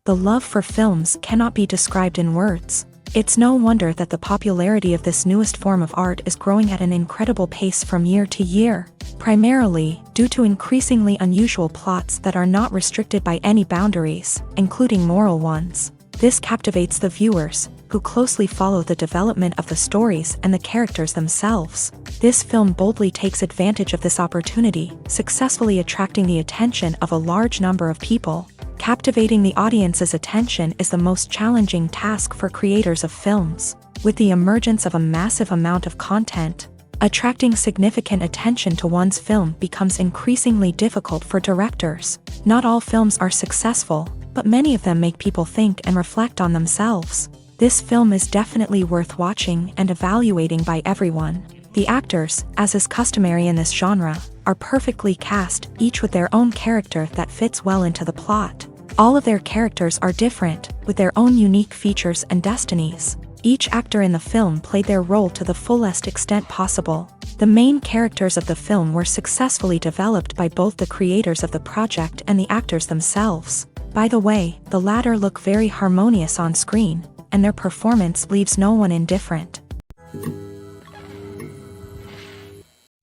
The love for films cannot be described in words. It's no wonder that the popularity of this newest form of art is growing at an incredible pace from year to year, primarily due to increasingly unusual plots that are not restricted by any boundaries, including moral ones. This captivates the viewers, who closely follow the development of the stories and the characters themselves. This film boldly takes advantage of this opportunity, successfully attracting the attention of a large number of people. Captivating the audience's attention is the most challenging task for creators of films. With the emergence of a massive amount of content, attracting significant attention to one's film becomes increasingly difficult for directors. Not all films are successful, but many of them make people think and reflect on themselves. This film is definitely worth watching and evaluating by everyone. The actors, as is customary in this genre, are perfectly cast, each with their own character that fits well into the plot. All of their characters are different, with their own unique features and destinies. Each actor in the film played their role to the fullest extent possible. The main characters of the film were successfully developed by both the creators of the project and the actors themselves. By the way, the latter look very harmonious on screen, and their performance leaves no one indifferent.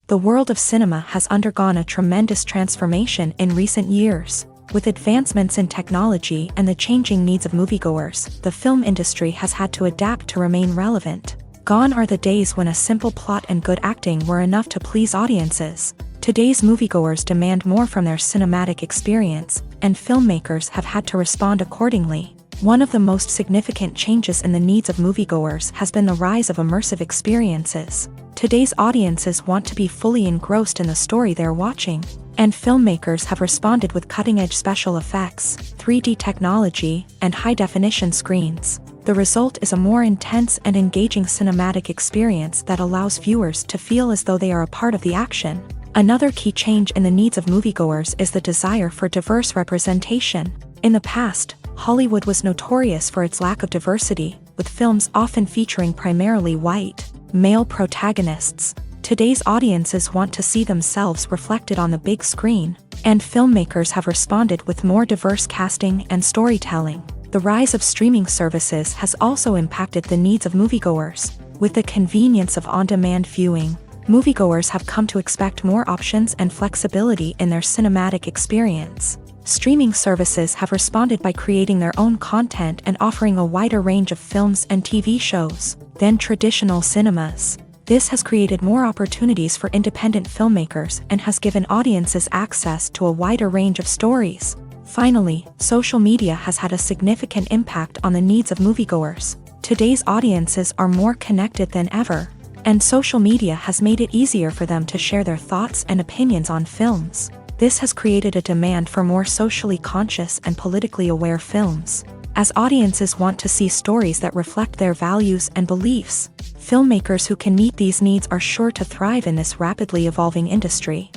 The world of cinema has undergone a tremendous transformation in recent years. With advancements in technology and the changing needs of moviegoers, the film industry has had to adapt to remain relevant. Gone are the days when a simple plot and good acting were enough to please audiences. Today's moviegoers demand more from their cinematic experience, and filmmakers have had to respond accordingly. One of the most significant changes in the needs of moviegoers has been the rise of immersive experiences. Today's audiences want to be fully engrossed in the story they're watching, and filmmakers have responded with cutting-edge special effects, 3D technology, and high-definition screens. The result is a more intense and engaging cinematic experience that allows viewers to feel as though they are a part of the action. Another key change in the needs of moviegoers is the desire for diverse representation. In the past, Hollywood was notorious for its lack of diversity, with films often featuring primarily white, male protagonists. Today's audiences want to see themselves reflected on the big screen, and filmmakers have responded with more diverse casting and storytelling. The rise of streaming services has also impacted the needs of moviegoers. With the convenience of on-demand viewing, moviegoers have come to expect more options and flexibility in their cinematic experience. Streaming services have responded by creating their own content and offering a wider range of films and TV shows than traditional cinemas. This has created more opportunities for independent filmmakers and has given audiences access to a wider range of stories. Finally, social media has had a significant impact on the needs of moviegoers. Today's audiences are more connected than ever, and social media has made it easier for them to share their thoughts and opinions on films. This has created a demand for more socially conscious and politically aware films. As audiences want to see stories that reflect their values and beliefs, filmmakers who can meet these needs are sure to thrive in this rapidly evolving industry.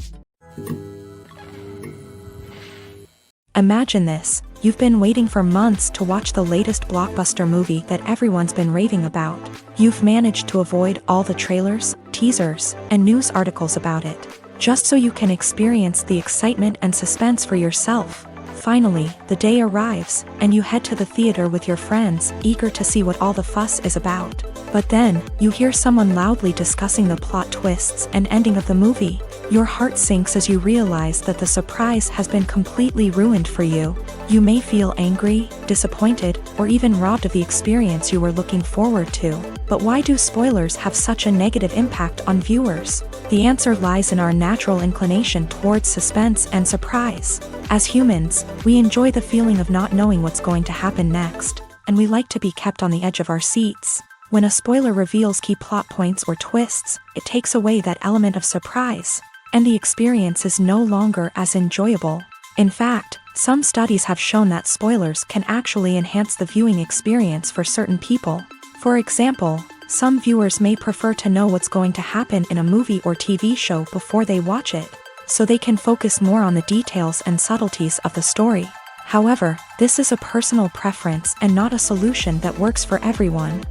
Imagine this: you've been waiting for months to watch the latest blockbuster movie that everyone's been raving about. You've managed to avoid all the trailers, teasers, and news articles about it, just so you can experience the excitement and suspense for yourself. Finally, the day arrives, and you head to the theater with your friends, eager to see what all the fuss is about. But then, you hear someone loudly discussing the plot twists and ending of the movie. Your heart sinks as you realize that the surprise has been completely ruined for you. You may feel angry, disappointed, or even robbed of the experience you were looking forward to. But why do spoilers have such a negative impact on viewers? The answer lies in our natural inclination towards suspense and surprise. As humans, we enjoy the feeling of not knowing what's going to happen next, and we like to be kept on the edge of our seats. When a spoiler reveals key plot points or twists, it takes away that element of surprise, and the experience is no longer as enjoyable. In fact, some studies have shown that spoilers can actually enhance the viewing experience for certain people. For example, some viewers may prefer to know what's going to happen in a movie or TV show before they watch it, so they can focus more on the details and subtleties of the story. However, this is a personal preference and not a solution that works for everyone.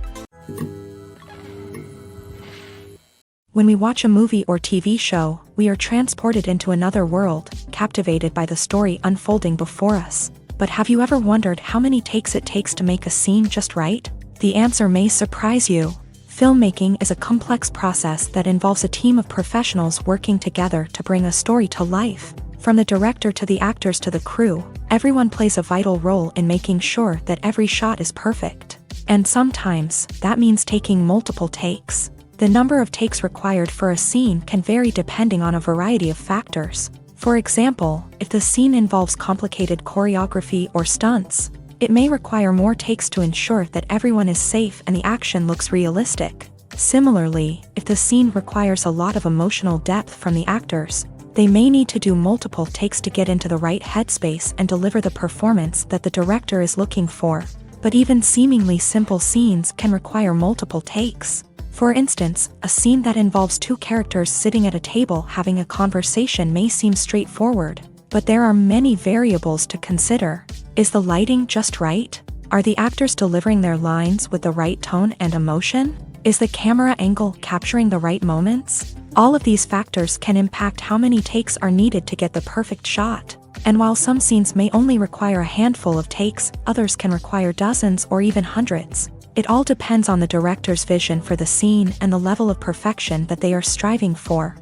When we watch a movie or TV show, we are transported into another world, captivated by the story unfolding before us. But have you ever wondered how many takes it takes to make a scene just right? The answer may surprise you. Filmmaking is a complex process that involves a team of professionals working together to bring a story to life. From the director to the actors to the crew, everyone plays a vital role in making sure that every shot is perfect. And sometimes, that means taking multiple takes. The number of takes required for a scene can vary depending on a variety of factors. For example, if the scene involves complicated choreography or stunts, it may require more takes to ensure that everyone is safe and the action looks realistic. Similarly, if the scene requires a lot of emotional depth from the actors, they may need to do multiple takes to get into the right headspace and deliver the performance that the director is looking for. But even seemingly simple scenes can require multiple takes. For instance, a scene that involves two characters sitting at a table having a conversation may seem straightforward, but there are many variables to consider. Is the lighting just right? Are the actors delivering their lines with the right tone and emotion? Is the camera angle capturing the right moments? All of these factors can impact how many takes are needed to get the perfect shot. And while some scenes may only require a handful of takes, others can require dozens or even hundreds. It all depends on the director's vision for the scene and the level of perfection that they are striving for.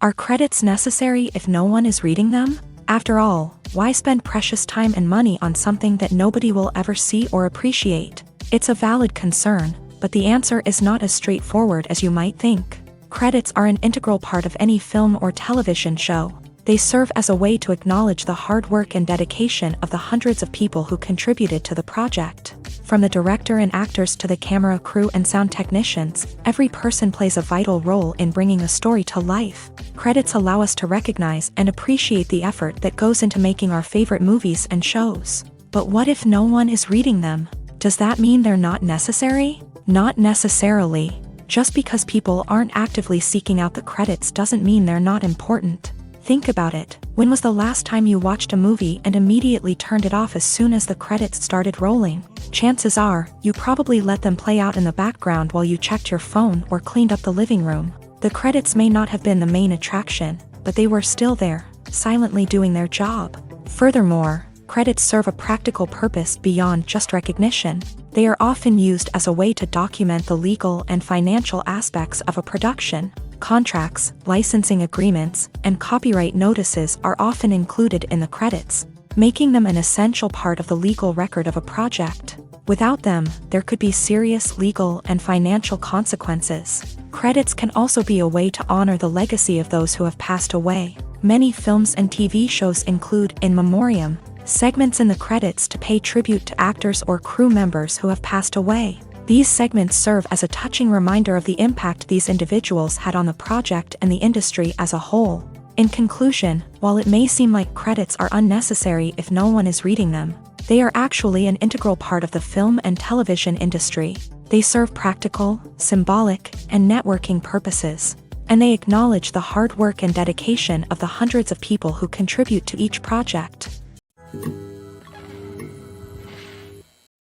Are credits necessary if no one is reading them? After all, why spend precious time and money on something that nobody will ever see or appreciate? It's a valid concern, but the answer is not as straightforward as you might think. Credits are an integral part of any film or television show. They serve as a way to acknowledge the hard work and dedication of the hundreds of people who contributed to the project. From the director and actors to the camera crew and sound technicians, every person plays a vital role in bringing a story to life. Credits allow us to recognize and appreciate the effort that goes into making our favorite movies and shows. But what if no one is reading them? Does that mean they're not necessary? Not necessarily. Just because people aren't actively seeking out the credits doesn't mean they're not important. Think about it. When was the last time you watched a movie and immediately turned it off as soon as the credits started rolling? Chances are, you probably let them play out in the background while you checked your phone or cleaned up the living room. The credits may not have been the main attraction, but they were still there, silently doing their job. Furthermore, credits serve a practical purpose beyond just recognition. They are often used as a way to document the legal and financial aspects of a production. Contracts, licensing agreements, and copyright notices are often included in the credits, making them an essential part of the legal record of a project. Without them, there could be serious legal and financial consequences. Credits can also be a way to honor the legacy of those who have passed away. Many films and TV shows include in memoriam segments in the credits to pay tribute to actors or crew members who have passed away. These segments serve as a touching reminder of the impact these individuals had on the project and the industry as a whole. In conclusion, while it may seem like credits are unnecessary if no one is reading them, they are actually an integral part of the film and television industry. They serve practical, symbolic, and networking purposes, and they acknowledge the hard work and dedication of the hundreds of people who contribute to each project.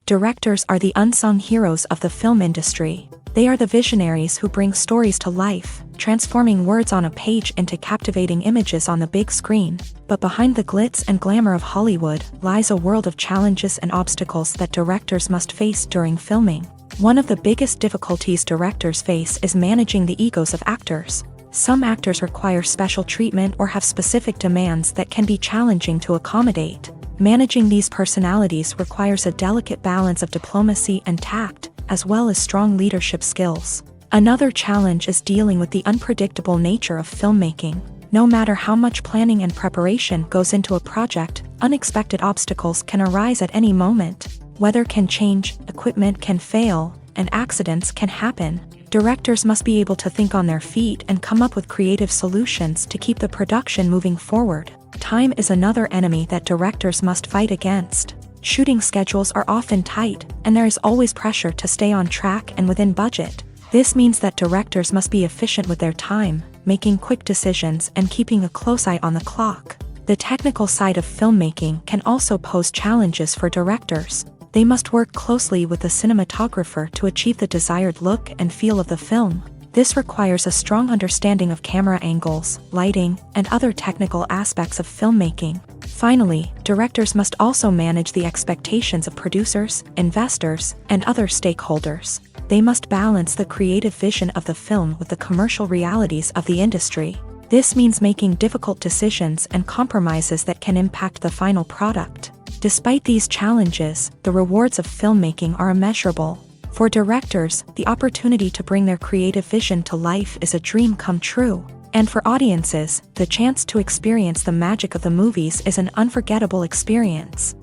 Directors are the unsung heroes of the film industry. They are the visionaries who bring stories to life, transforming words on a page into captivating images on the big screen. But behind the glitz and glamour of Hollywood lies a world of challenges and obstacles that directors must face during filming. One of the biggest difficulties directors face is managing the egos of actors. Some actors require special treatment or have specific demands that can be challenging to accommodate. Managing these personalities requires a delicate balance of diplomacy and tact, as well as strong leadership skills. Another challenge is dealing with the unpredictable nature of filmmaking. No matter how much planning and preparation goes into a project, unexpected obstacles can arise at any moment. Weather can change, equipment can fail, and accidents can happen. Directors must be able to think on their feet and come up with creative solutions to keep the production moving forward. Time is another enemy that directors must fight against. Shooting schedules are often tight, and there is always pressure to stay on track and within budget. This means that directors must be efficient with their time, making quick decisions and keeping a close eye on the clock. The technical side of filmmaking can also pose challenges for directors. They must work closely with the cinematographer to achieve the desired look and feel of the film. This requires a strong understanding of camera angles, lighting, and other technical aspects of filmmaking. Finally, directors must also manage the expectations of producers, investors, and other stakeholders. They must balance the creative vision of the film with the commercial realities of the industry. This means making difficult decisions and compromises that can impact the final product. Despite these challenges, the rewards of filmmaking are immeasurable. For directors, the opportunity to bring their creative vision to life is a dream come true. And for audiences, the chance to experience the magic of the movies is an unforgettable experience.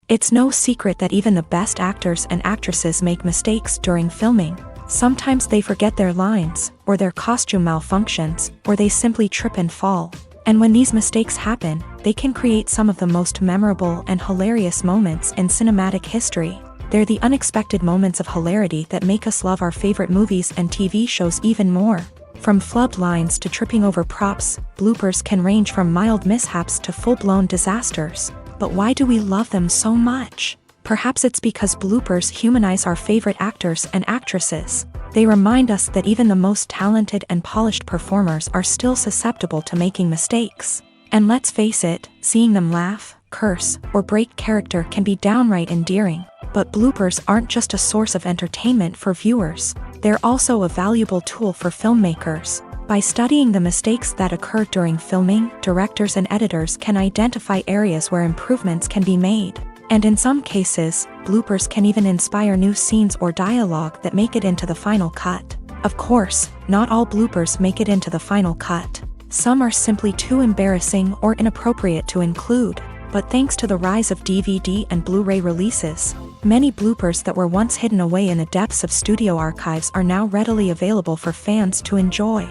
It's no secret that even the best actors and actresses make mistakes during filming. Sometimes they forget their lines, or their costume malfunctions, or they simply trip and fall. And when these mistakes happen, they can create some of the most memorable and hilarious moments in cinematic history. They're the unexpected moments of hilarity that make us love our favorite movies and TV shows even more. From flubbed lines to tripping over props, bloopers can range from mild mishaps to full-blown disasters. But why do we love them so much? Perhaps it's because bloopers humanize our favorite actors and actresses. They remind us that even the most talented and polished performers are still susceptible to making mistakes. And let's face it, seeing them laugh, curse, or break character can be downright endearing. But bloopers aren't just a source of entertainment for viewers. They're also a valuable tool for filmmakers. By studying the mistakes that occur during filming, directors and editors can identify areas where improvements can be made. And in some cases, bloopers can even inspire new scenes or dialogue that make it into the final cut. Of course, not all bloopers make it into the final cut. Some are simply too embarrassing or inappropriate to include. But thanks to the rise of DVD and Blu-ray releases, many bloopers that were once hidden away in the depths of studio archives are now readily available for fans to enjoy.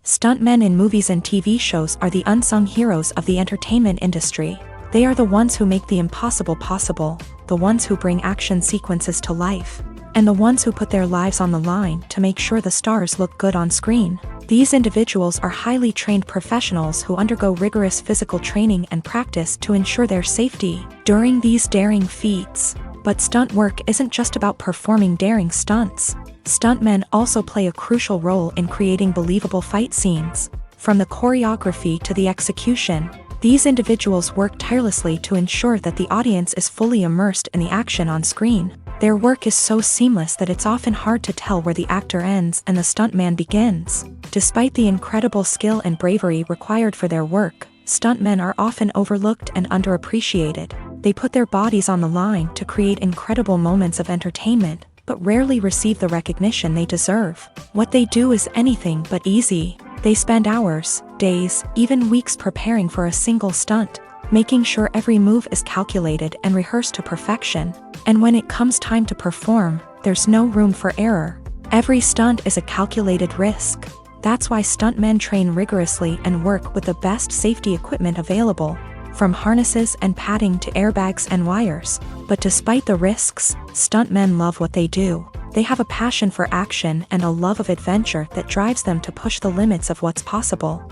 Stuntmen in movies and TV shows are the unsung heroes of the entertainment industry. They are the ones who make the impossible possible, the ones who bring action sequences to life, and the ones who put their lives on the line to make sure the stars look good on screen. These individuals are highly trained professionals who undergo rigorous physical training and practice to ensure their safety during these daring feats. But stunt work isn't just about performing daring stunts. Stuntmen also play a crucial role in creating believable fight scenes. From the choreography to the execution, these individuals work tirelessly to ensure that the audience is fully immersed in the action on screen. Their work is so seamless that it's often hard to tell where the actor ends and the stuntman begins. Despite the incredible skill and bravery required for their work, stuntmen are often overlooked and underappreciated. They put their bodies on the line to create incredible moments of entertainment, but rarely receive the recognition they deserve. What they do is anything but easy. They spend hours, days, even weeks preparing for a single stunt, making sure every move is calculated and rehearsed to perfection. And when it comes time to perform, there's no room for error. Every stunt is a calculated risk. That's why stuntmen train rigorously and work with the best safety equipment available, from harnesses and padding to airbags and wires. But despite the risks, stuntmen love what they do. They have a passion for action and a love of adventure that drives them to push the limits of what's possible.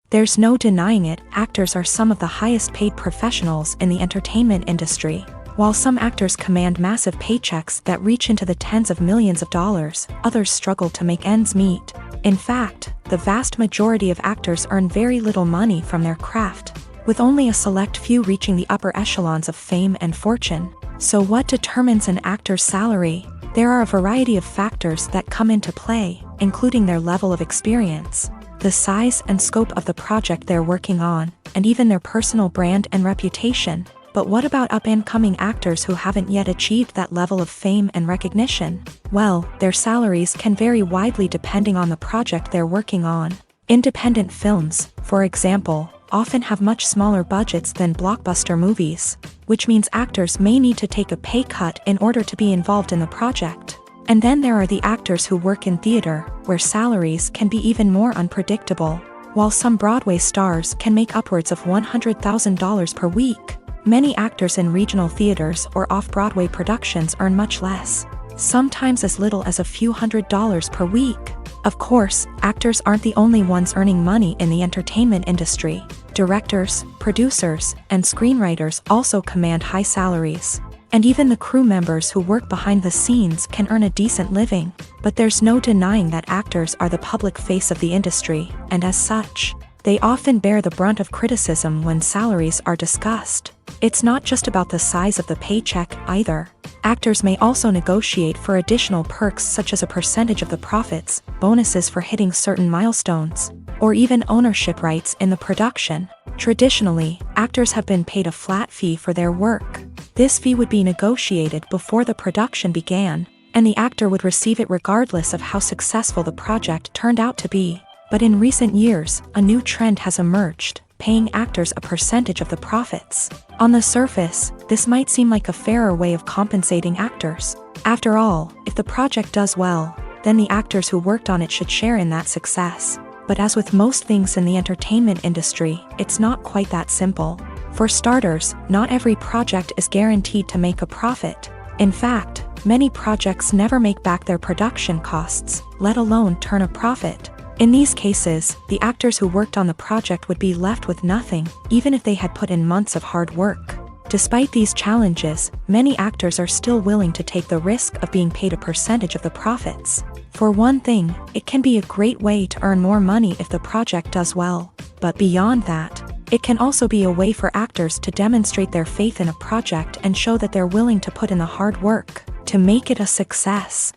There's no denying it, actors are some of the highest paid professionals in the entertainment industry. While some actors command massive paychecks that reach into the tens of millions of dollars, others struggle to make ends meet. In fact, the vast majority of actors earn very little money from their craft, with only a select few reaching the upper echelons of fame and fortune. So what determines an actor's salary? There are a variety of factors that come into play, including their level of experience, the size and scope of the project they're working on, and even their personal brand and reputation. But what about up-and-coming actors who haven't yet achieved that level of fame and recognition? Well, their salaries can vary widely depending on the project they're working on. Independent films, for example, often have much smaller budgets than blockbuster movies, which means actors may need to take a pay cut in order to be involved in the project. And then there are the actors who work in theater, where salaries can be even more unpredictable. While some Broadway stars can make upwards of $100,000 per week, many actors in regional theaters or off-Broadway productions earn much less, sometimes as little as a few $100s per week. Of course, actors aren't the only ones earning money in the entertainment industry. Directors, producers, and screenwriters also command high salaries. And even the crew members who work behind the scenes can earn a decent living. But there's no denying that actors are the public face of the industry, and as such, they often bear the brunt of criticism when salaries are discussed. It's not just about the size of the paycheck, either. Actors may also negotiate for additional perks such as a percentage of the profits, bonuses for hitting certain milestones, or even ownership rights in the production. Traditionally, actors have been paid a flat fee for their work. This fee would be negotiated before the production began, and the actor would receive it regardless of how successful the project turned out to be. But in recent years, a new trend has emerged, paying actors a percentage of the profits. On the surface, this might seem like a fairer way of compensating actors. After all, if the project does well, then the actors who worked on it should share in that success. But as with most things in the entertainment industry, it's not quite that simple. For starters, not every project is guaranteed to make a profit. In fact, many projects never make back their production costs, let alone turn a profit. In these cases, the actors who worked on the project would be left with nothing, even if they had put in months of hard work. Despite these challenges, many actors are still willing to take the risk of being paid a percentage of the profits. For one thing, it can be a great way to earn more money if the project does well. But beyond that, it can also be a way for actors to demonstrate their faith in a project and show that they're willing to put in the hard work to make it a success.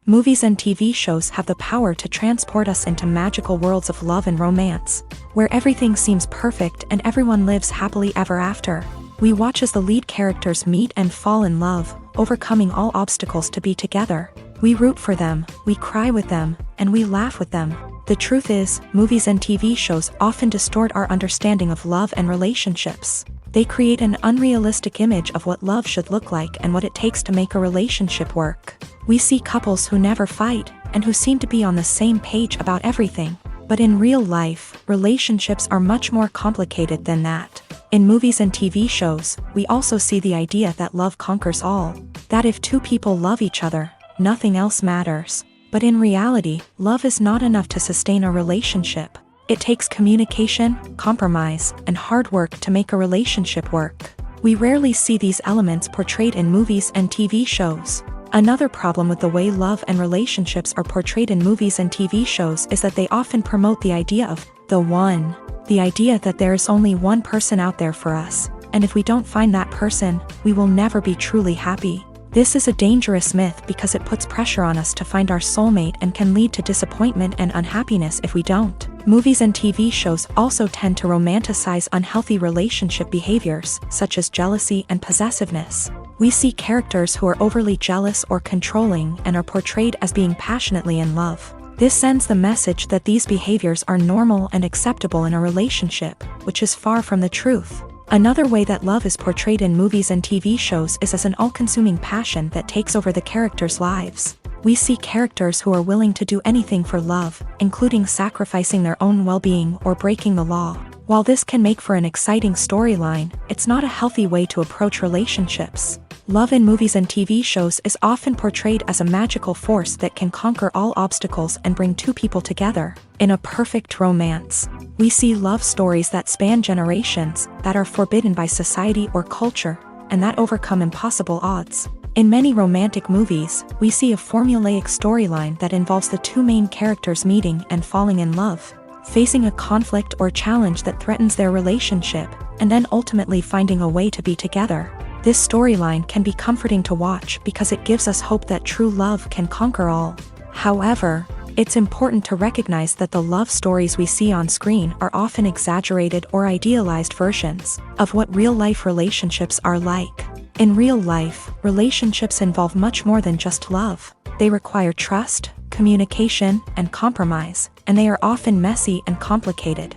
Movies and TV shows have the power to transport us into magical worlds of love and romance, where everything seems perfect and everyone lives happily ever after. We watch as the lead characters meet and fall in love, overcoming all obstacles to be together. We root for them, we cry with them, and we laugh with them. The truth is, movies and TV shows often distort our understanding of love and relationships. They create an unrealistic image of what love should look like and what it takes to make a relationship work. We see couples who never fight, and who seem to be on the same page about everything. But in real life, relationships are much more complicated than that. In movies and TV shows, we also see the idea that love conquers all. That if two people love each other, nothing else matters. But in reality, love is not enough to sustain a relationship. It takes communication, compromise, and hard work to make a relationship work. We rarely see these elements portrayed in movies and TV shows. Another problem with the way love and relationships are portrayed in movies and TV shows is that they often promote the idea of the one. The idea that there is only one person out there for us, and if we don't find that person, we will never be truly happy. This is a dangerous myth because it puts pressure on us to find our soulmate and can lead to disappointment and unhappiness if we don't. Movies and TV shows also tend to romanticize unhealthy relationship behaviors, such as jealousy and possessiveness. We see characters who are overly jealous or controlling and are portrayed as being passionately in love. This sends the message that these behaviors are normal and acceptable in a relationship, which is far from the truth. Another way that love is portrayed in movies and TV shows is as an all-consuming passion that takes over the characters' lives. We see characters who are willing to do anything for love, including sacrificing their own well-being or breaking the law. While this can make for an exciting storyline, it's not a healthy way to approach relationships. Love in movies and TV shows is often portrayed as a magical force that can conquer all obstacles and bring two people together in a perfect romance. We see love stories that span generations, that are forbidden by society or culture, and that overcome impossible odds. In many romantic movies, we see a formulaic storyline that involves the two main characters meeting and falling in love, facing a conflict or challenge that threatens their relationship, and then ultimately finding a way to be together. This storyline can be comforting to watch because it gives us hope that true love can conquer all. However, it's important to recognize that the love stories we see on screen are often exaggerated or idealized versions of what real-life relationships are like. In real life, relationships involve much more than just love. They require trust, communication, and compromise, and they are often messy and complicated.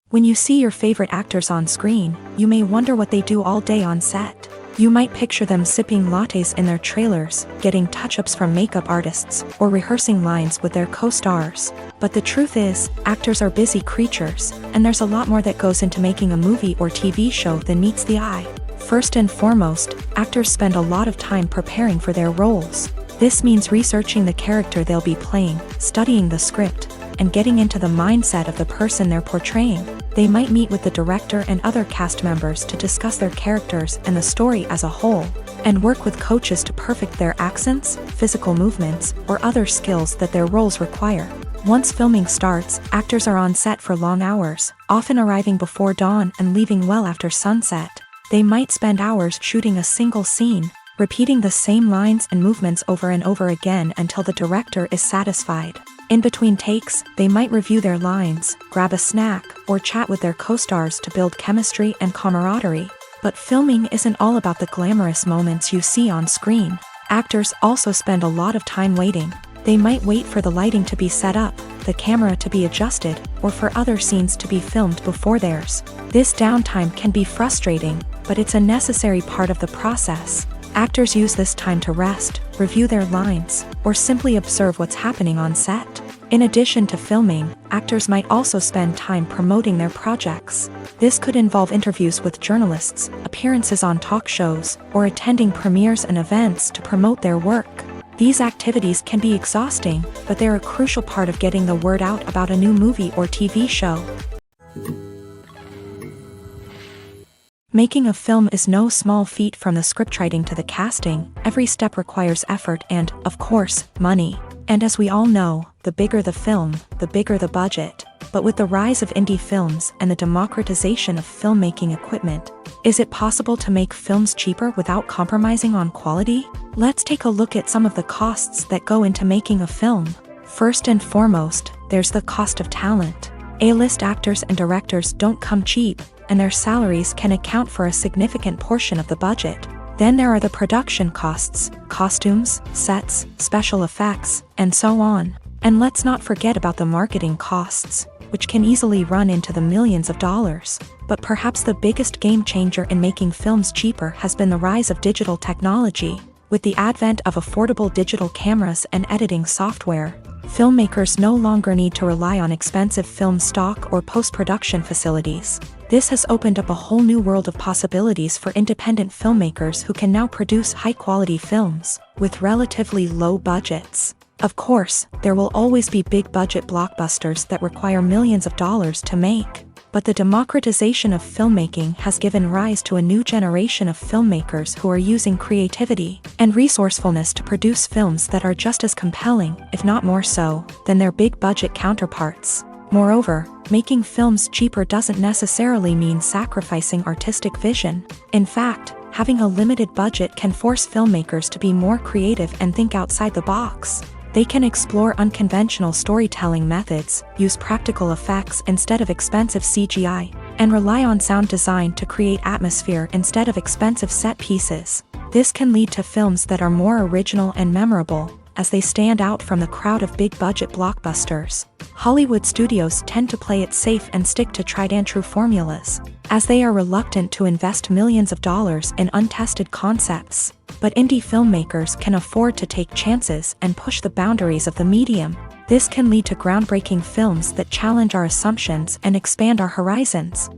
When you see your favorite actors on screen, you may wonder what they do all day on set. You might picture them sipping lattes in their trailers, getting touch-ups from makeup artists, or rehearsing lines with their co-stars. But the truth is, actors are busy creatures, and there's a lot more that goes into making a movie or TV show than meets the eye. First and foremost, actors spend a lot of time preparing for their roles. This means researching the character they'll be playing, studying the script, and getting into the mindset of the person they're portraying. They might meet with the director and other cast members to discuss their characters and the story as a whole, and work with coaches to perfect their accents, physical movements, or other skills that their roles require. Once filming starts, actors are on set for long hours, often arriving before dawn and leaving well after sunset. They might spend hours shooting a single scene, repeating the same lines and movements over and over again until the director is satisfied. In between takes, they might review their lines, grab a snack, or chat with their co-stars to build chemistry and camaraderie. But filming isn't all about the glamorous moments you see on screen. Actors also spend a lot of time waiting. They might wait for the lighting to be set up, the camera to be adjusted, or for other scenes to be filmed before theirs. This downtime can be frustrating, but it's a necessary part of the process. Actors use this time to rest, review their lines, or simply observe what's happening on set. In addition to filming, actors might also spend time promoting their projects. This could involve interviews with journalists, appearances on talk shows, or attending premieres and events to promote their work. These activities can be exhausting, but they're a crucial part of getting the word out about a new movie or TV show. Making a film is no small feat. From the scriptwriting to the casting. Every step requires effort and, of course, money. And as we all know, the bigger the film, the bigger the budget. But with the rise of indie films and the democratization of filmmaking equipment, is it possible to make films cheaper without compromising on quality? Let's take a look at some of the costs that go into making a film. First and foremost, there's the cost of talent. A-list actors and directors don't come cheap, and their salaries can account for a significant portion of the budget. Then there are the production costs, costumes, sets, special effects, and so on. And let's not forget about the marketing costs, which can easily run into the millions of dollars. But perhaps the biggest game changer in making films cheaper has been the rise of digital technology. With the advent of affordable digital cameras and editing software, filmmakers no longer need to rely on expensive film stock or post-production facilities. This has opened up a whole new world of possibilities for independent filmmakers who can now produce high-quality films with relatively low budgets. Of course, there will always be big-budget blockbusters that require millions of dollars to make. But the democratization of filmmaking has given rise to a new generation of filmmakers who are using creativity and resourcefulness to produce films that are just as compelling, if not more so, than their big-budget counterparts. Moreover, making films cheaper doesn't necessarily mean sacrificing artistic vision. In fact, having a limited budget can force filmmakers to be more creative and think outside the box. They can explore unconventional storytelling methods, use practical effects instead of expensive CGI, and rely on sound design to create atmosphere instead of expensive set pieces. This can lead to films that are more original and memorable, as they stand out from the crowd of big-budget blockbusters. Hollywood studios tend to play it safe and stick to tried-and-true formulas, as they are reluctant to invest millions of dollars in untested concepts. But indie filmmakers can afford to take chances and push the boundaries of the medium. This can lead to groundbreaking films that challenge our assumptions and expand our horizons.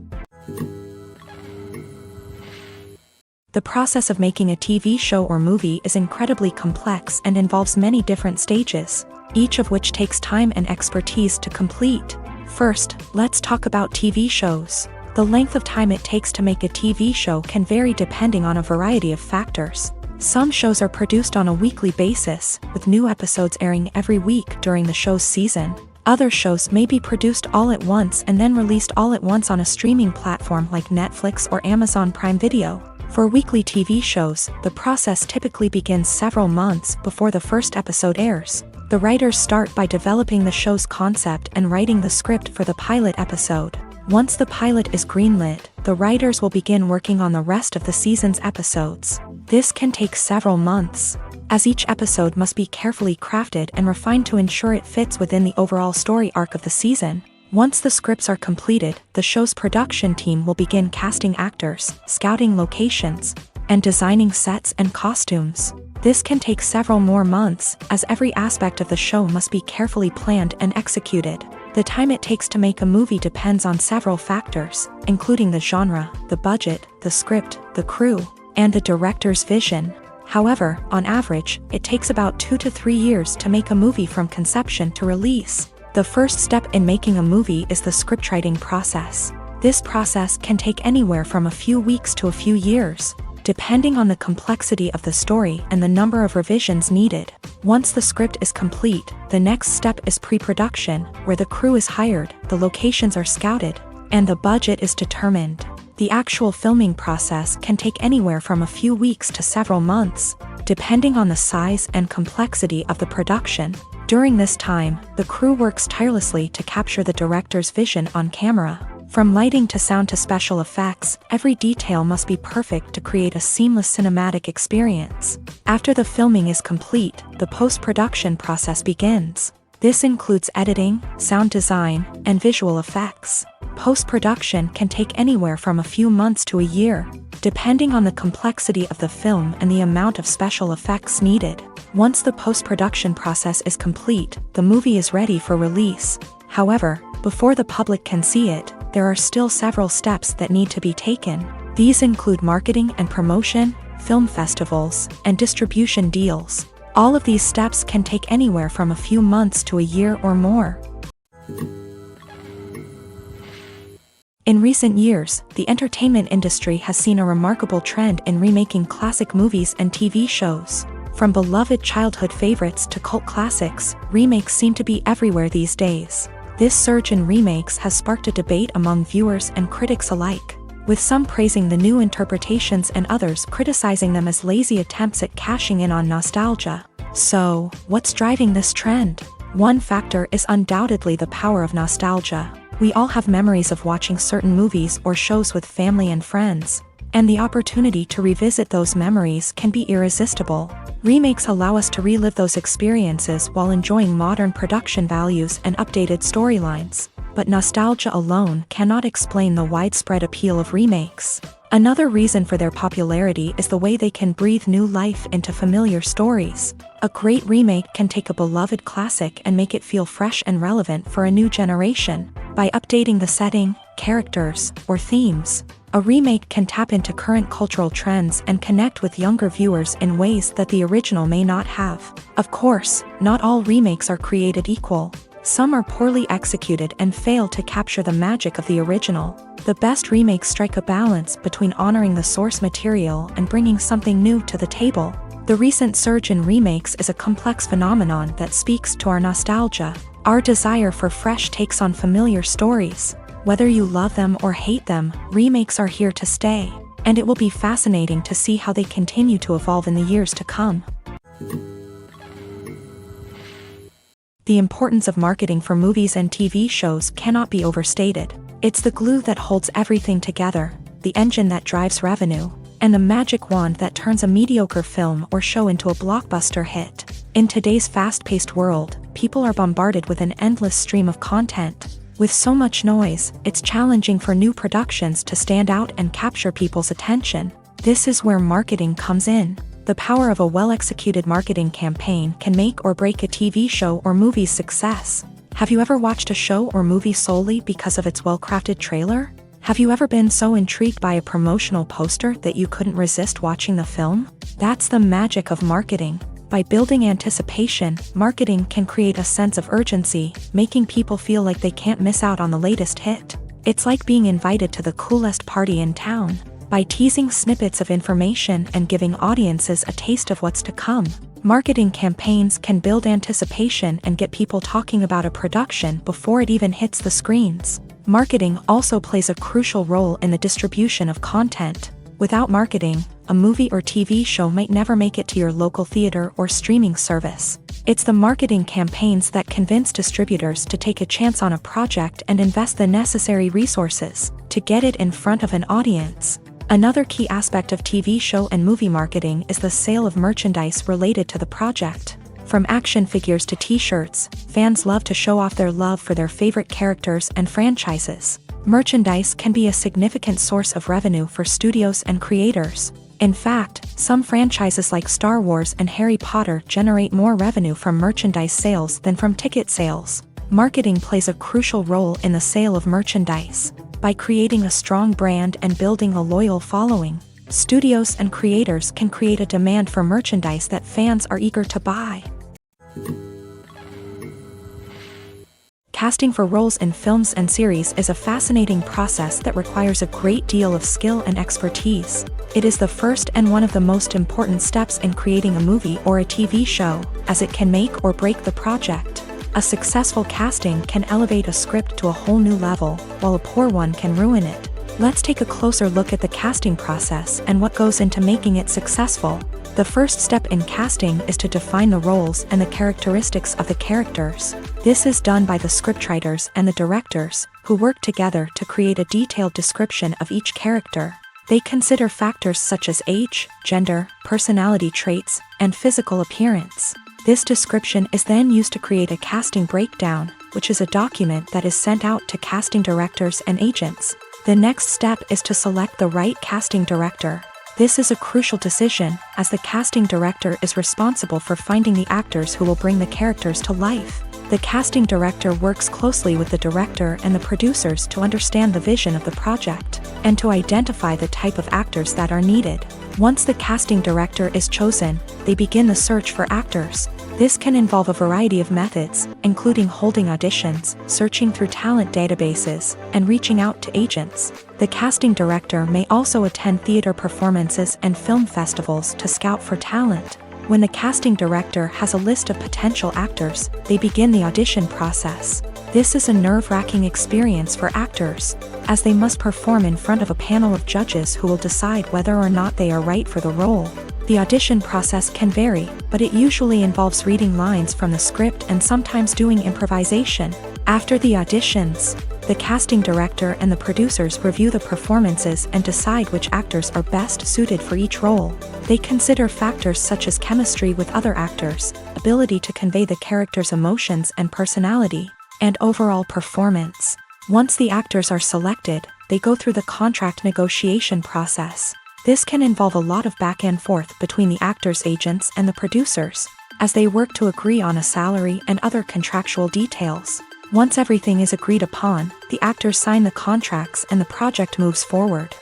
The process of making a TV show or movie is incredibly complex and involves many different stages, each of which takes time and expertise to complete. First, let's talk about TV shows. The length of time it takes to make a TV show can vary depending on a variety of factors. Some shows are produced on a weekly basis, with new episodes airing every week during the show's season. Other shows may be produced all at once and then released all at once on a streaming platform like Netflix or Amazon Prime Video. For weekly TV shows, the process typically begins several months before the first episode airs. The writers start by developing the show's concept and writing the script for the pilot episode. Once the pilot is greenlit, the writers will begin working on the rest of the season's episodes. This can take several months, as each episode must be carefully crafted and refined to ensure it fits within the overall story arc of the season. Once the scripts are completed, the show's production team will begin casting actors, scouting locations, and designing sets and costumes. This can take several more months, as every aspect of the show must be carefully planned and executed. The time it takes to make a movie depends on several factors, including the genre, the budget, the script, the crew, and the director's vision. However, on average, it takes about 2 to 3 years to make a movie from conception to release. The first step in making a movie is the scriptwriting process. This process can take anywhere from a few weeks to a few years, depending on the complexity of the story and the number of revisions needed. Once the script is complete, the next step is pre-production, where the crew is hired, the locations are scouted, and the budget is determined. The actual filming process can take anywhere from a few weeks to several months, depending on the size and complexity of the production. During this time, the crew works tirelessly to capture the director's vision on camera. From lighting to sound to special effects, every detail must be perfect to create a seamless cinematic experience. After the filming is complete, the post-production process begins. This includes editing, sound design, and visual effects. Post-production can take anywhere from a few months to a year, depending on the complexity of the film and the amount of special effects needed. Once the post-production process is complete, the movie is ready for release. However, before the public can see it, there are still several steps that need to be taken. These include marketing and promotion, film festivals, and distribution deals. All of these steps can take anywhere from a few months to a year or more. In recent years, the entertainment industry has seen a remarkable trend in remaking classic movies and TV shows. From beloved childhood favorites to cult classics, remakes seem to be everywhere these days. This surge in remakes has sparked a debate among viewers and critics alike, with some praising the new interpretations and others criticizing them as lazy attempts at cashing in on nostalgia. So, what's driving this trend? One factor is undoubtedly the power of nostalgia. We all have memories of watching certain movies or shows with family and friends, and the opportunity to revisit those memories can be irresistible. Remakes allow us to relive those experiences while enjoying modern production values and updated storylines. But nostalgia alone cannot explain the widespread appeal of remakes. Another reason for their popularity is the way they can breathe new life into familiar stories. A great remake can take a beloved classic and make it feel fresh and relevant for a new generation. By updating the setting, characters, or themes, a remake can tap into current cultural trends and connect with younger viewers in ways that the original may not have. Of course, not all remakes are created equal. Some are poorly executed and fail to capture the magic of the original. The best remakes strike a balance between honoring the source material and bringing something new to the table. The recent surge in remakes is a complex phenomenon that speaks to our nostalgia, our desire for fresh takes on familiar stories. Whether you love them or hate them, remakes are here to stay, and it will be fascinating to see how they continue to evolve in the years to come. The importance of marketing for movies and TV shows cannot be overstated. It's the glue that holds everything together, the engine that drives revenue, and the magic wand that turns a mediocre film or show into a blockbuster hit. In today's fast-paced world, people are bombarded with an endless stream of content. With so much noise, it's challenging for new productions to stand out and capture people's attention. This is where marketing comes in. The power of a well-executed marketing campaign can make or break a TV show or movie's success. Have you ever watched a show or movie solely because of its well-crafted trailer? Have you ever been so intrigued by a promotional poster that you couldn't resist watching the film? That's the magic of marketing. By building anticipation, marketing can create a sense of urgency, making people feel like they can't miss out on the latest hit. It's like being invited to the coolest party in town. By teasing snippets of information and giving audiences a taste of what's to come, marketing campaigns can build anticipation and get people talking about a production before it even hits the screens. Marketing also plays a crucial role in the distribution of content. Without marketing, a movie or TV show might never make it to your local theater or streaming service. It's the marketing campaigns that convince distributors to take a chance on a project and invest the necessary resources to get it in front of an audience. Another key aspect of TV show and movie marketing is the sale of merchandise related to the project. From action figures to t-shirts, fans love to show off their love for their favorite characters and franchises. Merchandise can be a significant source of revenue for studios and creators. In fact, some franchises like Star Wars and Harry Potter generate more revenue from merchandise sales than from ticket sales. Marketing plays a crucial role in the sale of merchandise. By creating a strong brand and building a loyal following, studios and creators can create a demand for merchandise that fans are eager to buy. Casting for roles in films and series is a fascinating process that requires a great deal of skill and expertise. It is the first and one of the most important steps in creating a movie or a TV show, as it can make or break the project. A successful casting can elevate a script to a whole new level, while a poor one can ruin it. Let's take a closer look at the casting process and what goes into making it successful. The first step in casting is to define the roles and the characteristics of the characters. This is done by the scriptwriters and the directors, who work together to create a detailed description of each character. They consider factors such as age, gender, personality traits, and physical appearance. This description is then used to create a casting breakdown, which is a document that is sent out to casting directors and agents. The next step is to select the right casting director. This is a crucial decision, as the casting director is responsible for finding the actors who will bring the characters to life. The casting director works closely with the director and the producers to understand the vision of the project, and to identify the type of actors that are needed. Once the casting director is chosen, they begin the search for actors. This can involve a variety of methods, including holding auditions, searching through talent databases, and reaching out to agents. The casting director may also attend theater performances and film festivals to scout for talent. When the casting director has a list of potential actors, they begin the audition process. This is a nerve-wracking experience for actors, as they must perform in front of a panel of judges who will decide whether or not they are right for the role. The audition process can vary, but it usually involves reading lines from the script and sometimes doing improvisation. After the auditions, the casting director and the producers review the performances and decide which actors are best suited for each role. They consider factors such as chemistry with other actors, ability to convey the character's emotions and personality, and overall performance. Once the actors are selected, they go through the contract negotiation process. This can involve a lot of back and forth between the actors' agents and the producers, as they work to agree on a salary and other contractual details. Once everything is agreed upon, the actors sign the contracts and the project moves forward.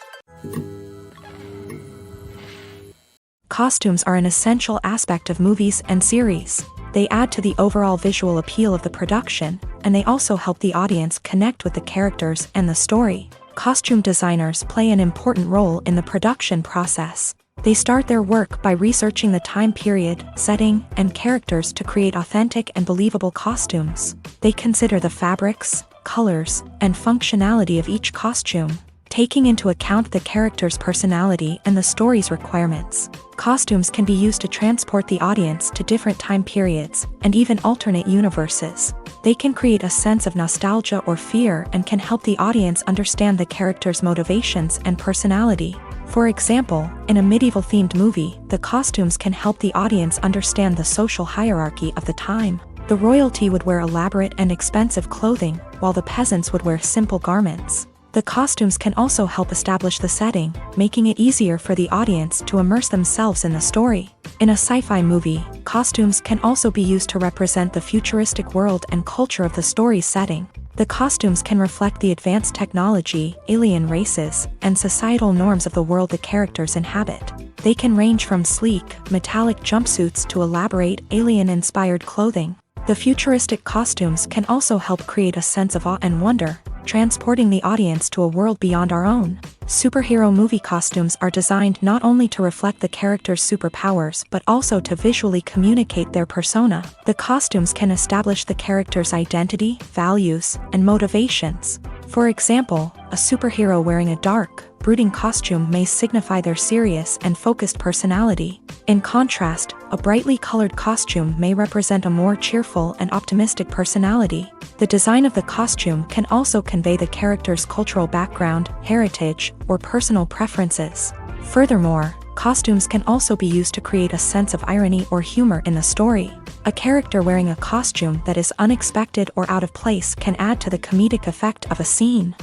Costumes are an essential aspect of movies and series. They add to the overall visual appeal of the production, and they also help the audience connect with the characters and the story. Costume designers play an important role in the production process. They start their work by researching the time period, setting, and characters to create authentic and believable costumes. They consider the fabrics, colors, and functionality of each costume, taking into account the character's personality and the story's requirements. Costumes can be used to transport the audience to different time periods, and even alternate universes. They can create a sense of nostalgia or fear and can help the audience understand the character's motivations and personality. For example, in a medieval-themed movie, the costumes can help the audience understand the social hierarchy of the time. The royalty would wear elaborate and expensive clothing, while the peasants would wear simple garments. The costumes can also help establish the setting, making it easier for the audience to immerse themselves in the story. In a sci-fi movie, costumes can also be used to represent the futuristic world and culture of the story's setting. The costumes can reflect the advanced technology, alien races, and societal norms of the world the characters inhabit. They can range from sleek, metallic jumpsuits to elaborate, alien-inspired clothing. The futuristic costumes can also help create a sense of awe and wonder, transporting the audience to a world beyond our own. Superhero movie costumes are designed not only to reflect the character's superpowers but also to visually communicate their persona. The costumes can establish the character's identity, values, and motivations. For example, a superhero wearing a dark, brooding costume may signify their serious and focused personality. In contrast, a brightly colored costume may represent a more cheerful and optimistic personality. The design of the costume can also convey the character's cultural background, heritage, or personal preferences. Furthermore, costumes can also be used to create a sense of irony or humor in the story. A character wearing a costume that is unexpected or out of place can add to the comedic effect of a scene.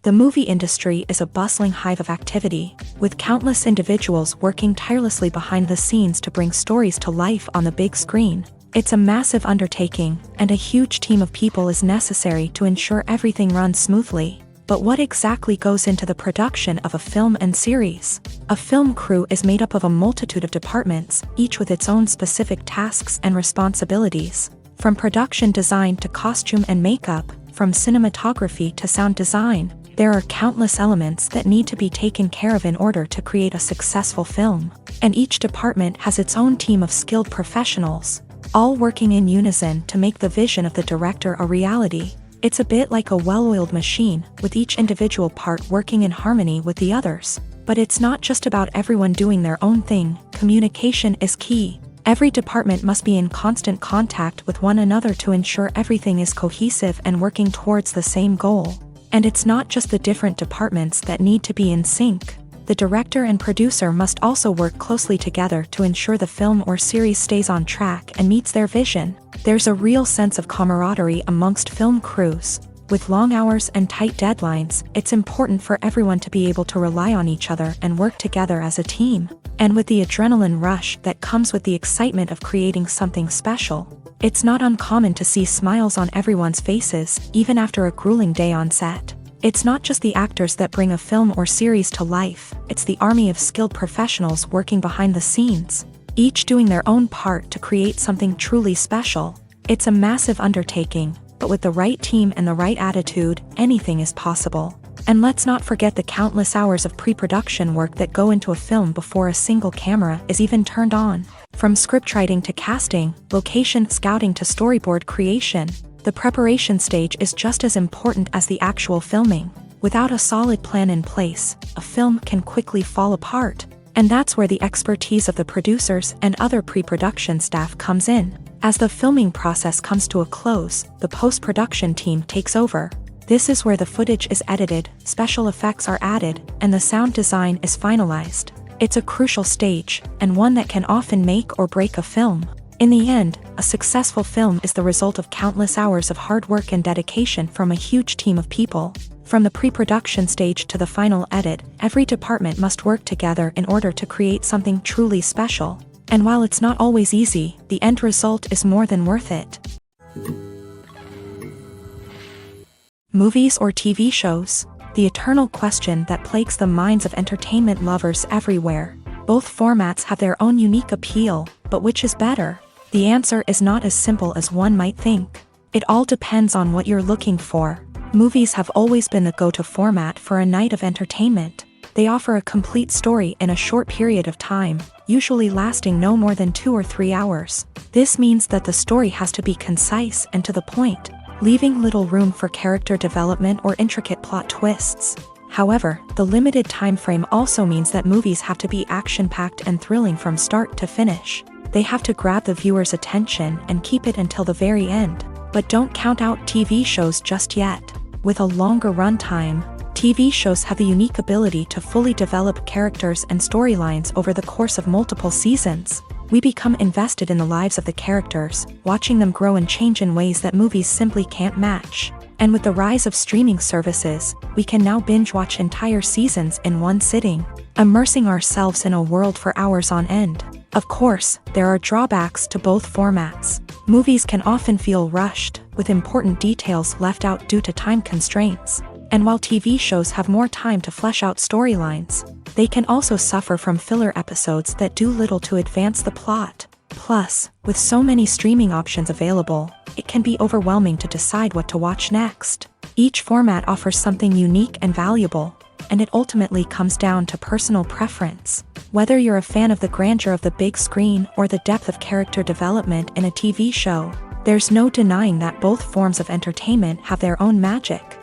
The movie industry is a bustling hive of activity, with countless individuals working tirelessly behind the scenes to bring stories to life on the big screen. It's a massive undertaking, and a huge team of people is necessary to ensure everything runs smoothly. But what exactly goes into the production of a film and series? A film crew is made up of a multitude of departments, each with its own specific tasks and responsibilities. From production design to costume and makeup, from cinematography to sound design, there are countless elements that need to be taken care of in order to create a successful film. And each department has its own team of skilled professionals, all working in unison to make the vision of the director a reality. It's a bit like a well-oiled machine, with each individual part working in harmony with the others. But it's not just about everyone doing their own thing. Communication is key. Every department must be in constant contact with one another to ensure everything is cohesive and working towards the same goal. And it's not just the different departments that need to be in sync. The director and producer must also work closely together to ensure the film or series stays on track and meets their vision. There's a real sense of camaraderie amongst film crews. With long hours and tight deadlines, it's important for everyone to be able to rely on each other and work together as a team. And with the adrenaline rush that comes with the excitement of creating something special, it's not uncommon to see smiles on everyone's faces, even after a grueling day on set. It's not just the actors that bring a film or series to life, it's the army of skilled professionals working behind the scenes, each doing their own part to create something truly special. It's a massive undertaking, but with the right team and the right attitude, anything is possible. And let's not forget the countless hours of pre-production work that go into a film before a single camera is even turned on. From scriptwriting to casting, location scouting to storyboard creation, the preparation stage is just as important as the actual filming. Without a solid plan in place, a film can quickly fall apart. And that's where the expertise of the producers and other pre-production staff comes in. As the filming process comes to a close, the post-production team takes over. This is where the footage is edited, special effects are added, and the sound design is finalized. It's a crucial stage, and one that can often make or break a film. In the end, a successful film is the result of countless hours of hard work and dedication from a huge team of people. From the pre-production stage to the final edit, every department must work together in order to create something truly special. And while it's not always easy, the end result is more than worth it. Movies or TV shows? The eternal question that plagues the minds of entertainment lovers everywhere. Both formats have their own unique appeal, but which is better? The answer is not as simple as one might think. It all depends on what you're looking for. Movies have always been the go-to format for a night of entertainment. They offer a complete story in a short period of time, usually lasting no more than 2 or 3 hours. This means that the story has to be concise and to the point, leaving little room for character development or intricate plot twists. However, the limited time frame also means that movies have to be action-packed and thrilling from start to finish. They have to grab the viewer's attention and keep it until the very end. But don't count out TV shows just yet. With a longer runtime, TV shows have the unique ability to fully develop characters and storylines over the course of multiple seasons. We become invested in the lives of the characters, watching them grow and change in ways that movies simply can't match. And with the rise of streaming services, we can now binge-watch entire seasons in one sitting, immersing ourselves in a world for hours on end. Of course, there are drawbacks to both formats. Movies can often feel rushed, with important details left out due to time constraints. And while TV shows have more time to flesh out storylines, they can also suffer from filler episodes that do little to advance the plot. Plus, with so many streaming options available, it can be overwhelming to decide what to watch next. Each format offers something unique and valuable, and it ultimately comes down to personal preference. Whether you're a fan of the grandeur of the big screen or the depth of character development in a TV show, there's no denying that both forms of entertainment have their own magic.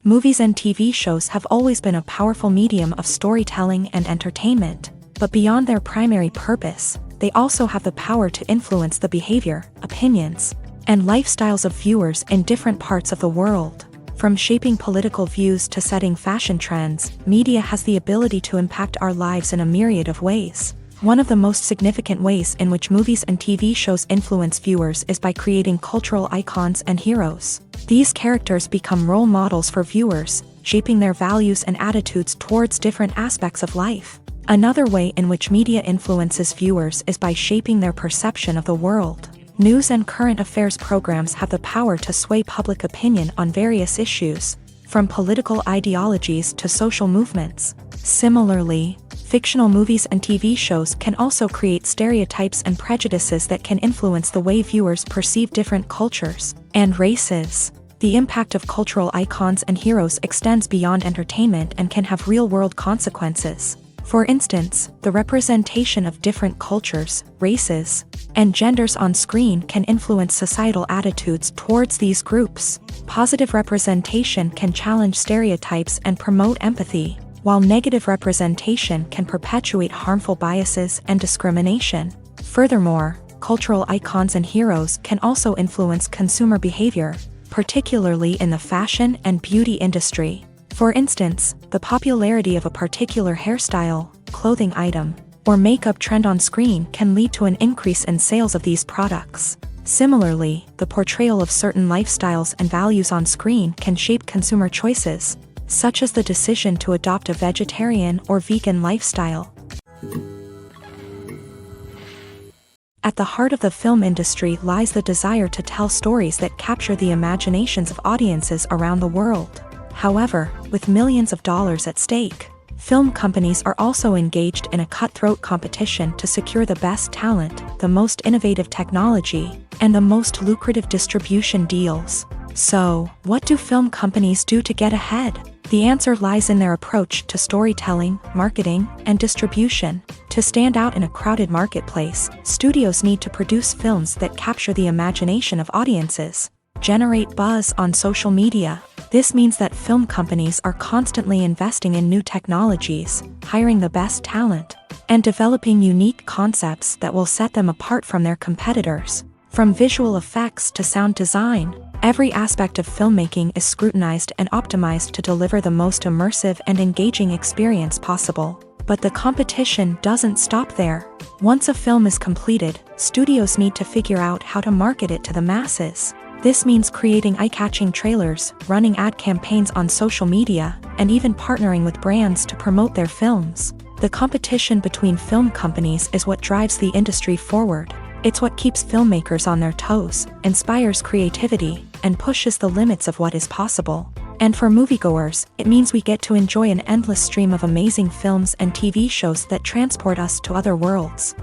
Movies and TV shows have always been a powerful medium of storytelling and entertainment, but beyond their primary purpose, they also have the power to influence the behavior, opinions, and lifestyles of viewers in different parts of the world. From shaping political views to setting fashion trends, media has the ability to impact our lives in a myriad of ways. One of the most significant ways in which movies and TV shows influence viewers is by creating cultural icons and heroes. These characters become role models for viewers, shaping their values and attitudes towards different aspects of life. Another way in which media influences viewers is by shaping their perception of the world. News and current affairs programs have the power to sway public opinion on various issues, from political ideologies to social movements. Similarly, fictional movies and TV shows can also create stereotypes and prejudices that can influence the way viewers perceive different cultures and races. The impact of cultural icons and heroes extends beyond entertainment and can have real-world consequences. For instance, the representation of different cultures, races, and genders on screen can influence societal attitudes towards these groups. Positive representation can challenge stereotypes and promote empathy, while negative representation can perpetuate harmful biases and discrimination. Furthermore, cultural icons and heroes can also influence consumer behavior, particularly in the fashion and beauty industry. For instance, the popularity of a particular hairstyle, clothing item, or makeup trend on screen can lead to an increase in sales of these products. Similarly, the portrayal of certain lifestyles and values on screen can shape consumer choices, such as the decision to adopt a vegetarian or vegan lifestyle. At the heart of the film industry lies the desire to tell stories that capture the imaginations of audiences around the world. However, with millions of dollars at stake, film companies are also engaged in a cutthroat competition to secure the best talent, the most innovative technology, and the most lucrative distribution deals. So, what do film companies do to get ahead? The answer lies in their approach to storytelling, marketing, and distribution. To stand out in a crowded marketplace, studios need to produce films that capture the imagination of audiences, generate buzz on social media. This means that film companies are constantly investing in new technologies, hiring the best talent, and developing unique concepts that will set them apart from their competitors. From visual effects to sound design, every aspect of filmmaking is scrutinized and optimized to deliver the most immersive and engaging experience possible. But the competition doesn't stop there. Once a film is completed, studios need to figure out how to market it to the masses. This means creating eye-catching trailers, running ad campaigns on social media, and even partnering with brands to promote their films. The competition between film companies is what drives the industry forward. It's what keeps filmmakers on their toes, inspires creativity, and pushes the limits of what is possible. And for moviegoers, it means we get to enjoy an endless stream of amazing films and TV shows that transport us to other worlds.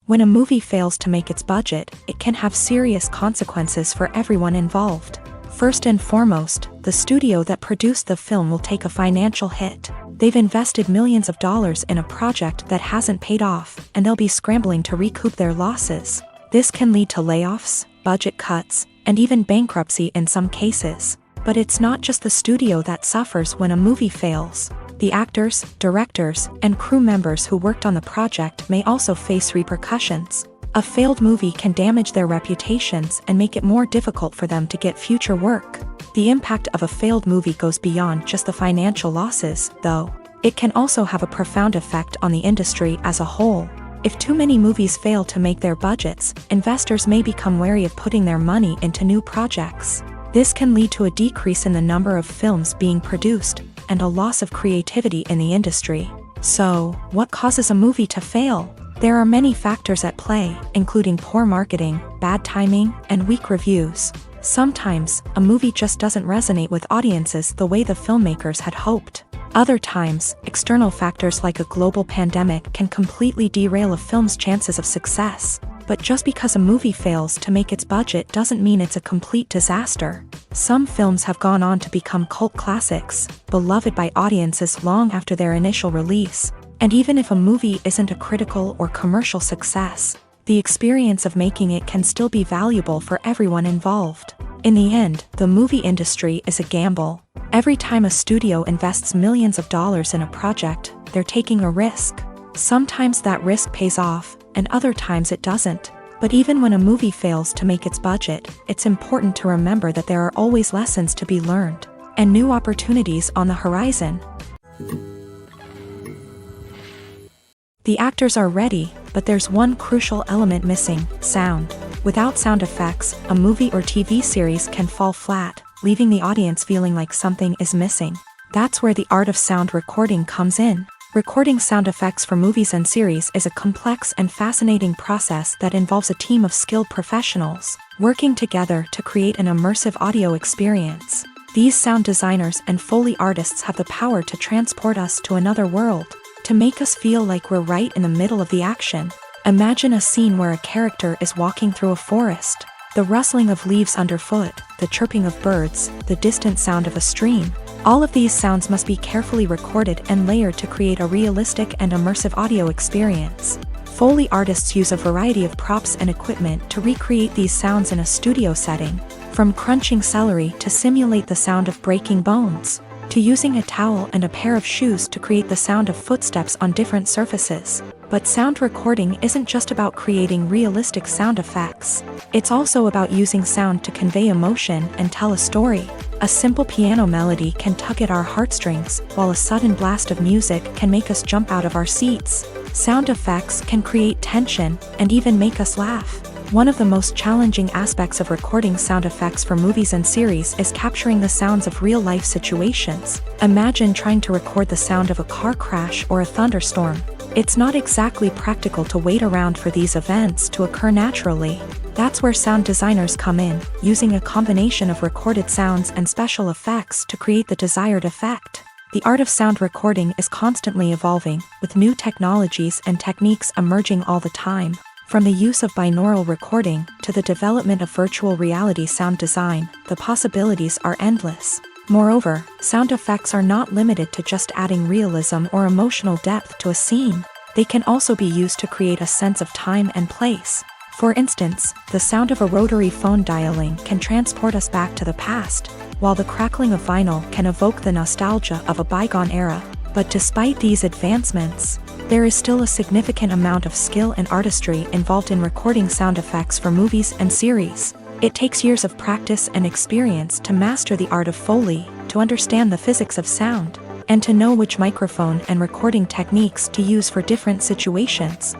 When a movie fails to make its budget, it can have serious consequences for everyone involved. First and foremost, the studio that produced the film will take a financial hit. They've invested millions of dollars in a project that hasn't paid off, and they'll be scrambling to recoup their losses. This can lead to layoffs, budget cuts, and even bankruptcy in some cases. But it's not just the studio that suffers when a movie fails. The actors, directors, and crew members who worked on the project may also face repercussions. A failed movie can damage their reputations and make it more difficult for them to get future work. The impact of a failed movie goes beyond just the financial losses, though. It can also have a profound effect on the industry as a whole. If too many movies fail to make their budgets, investors may become wary of putting their money into new projects. This can lead to a decrease in the number of films being produced, and a loss of creativity in the industry. So, what causes a movie to fail? There are many factors at play, including poor marketing, bad timing, and weak reviews. Sometimes, a movie just doesn't resonate with audiences the way the filmmakers had hoped. Other times, external factors like a global pandemic can completely derail a film's chances of success. But just because a movie fails to make its budget doesn't mean it's a complete disaster. Some films have gone on to become cult classics, beloved by audiences long after their initial release. And even if a movie isn't a critical or commercial success, the experience of making it can still be valuable for everyone involved. In the end, the movie industry is a gamble. Every time a studio invests millions of dollars in a project, they're taking a risk. Sometimes that risk pays off, and other times it doesn't. But even when a movie fails to make its budget, it's important to remember that there are always lessons to be learned, and new opportunities on the horizon. The actors are ready, but there's one crucial element missing: sound. Without sound effects, a movie or TV series can fall flat, leaving the audience feeling like something is missing. That's where the art of sound recording comes in. Recording sound effects for movies and series is a complex and fascinating process that involves a team of skilled professionals working together to create an immersive audio experience. These sound designers and Foley artists have the power to transport us to another world, to make us feel like we're right in the middle of the action. Imagine a scene where a character is walking through a forest. The rustling of leaves underfoot, the chirping of birds, the distant sound of a stream. All of these sounds must be carefully recorded and layered to create a realistic and immersive audio experience. Foley artists use a variety of props and equipment to recreate these sounds in a studio setting, from crunching celery to simulate the sound of breaking bones, to using a towel and a pair of shoes to create the sound of footsteps on different surfaces. But sound recording isn't just about creating realistic sound effects. It's also about using sound to convey emotion and tell a story. A simple piano melody can tug at our heartstrings, while a sudden blast of music can make us jump out of our seats. Sound effects can create tension and even make us laugh. One of the most challenging aspects of recording sound effects for movies and series is capturing the sounds of real-life situations. Imagine trying to record the sound of a car crash or a thunderstorm. It's not exactly practical to wait around for these events to occur naturally. That's where sound designers come in, using a combination of recorded sounds and special effects to create the desired effect. The art of sound recording is constantly evolving, with new technologies and techniques emerging all the time. From the use of binaural recording to the development of virtual reality sound design, the possibilities are endless. Moreover, sound effects are not limited to just adding realism or emotional depth to a scene. They can also be used to create a sense of time and place. For instance, the sound of a rotary phone dialing can transport us back to the past, while the crackling of vinyl can evoke the nostalgia of a bygone era. But despite these advancements, there is still a significant amount of skill and artistry involved in recording sound effects for movies and series. It takes years of practice and experience to master the art of Foley, to understand the physics of sound, and to know which microphone and recording techniques to use for different situations.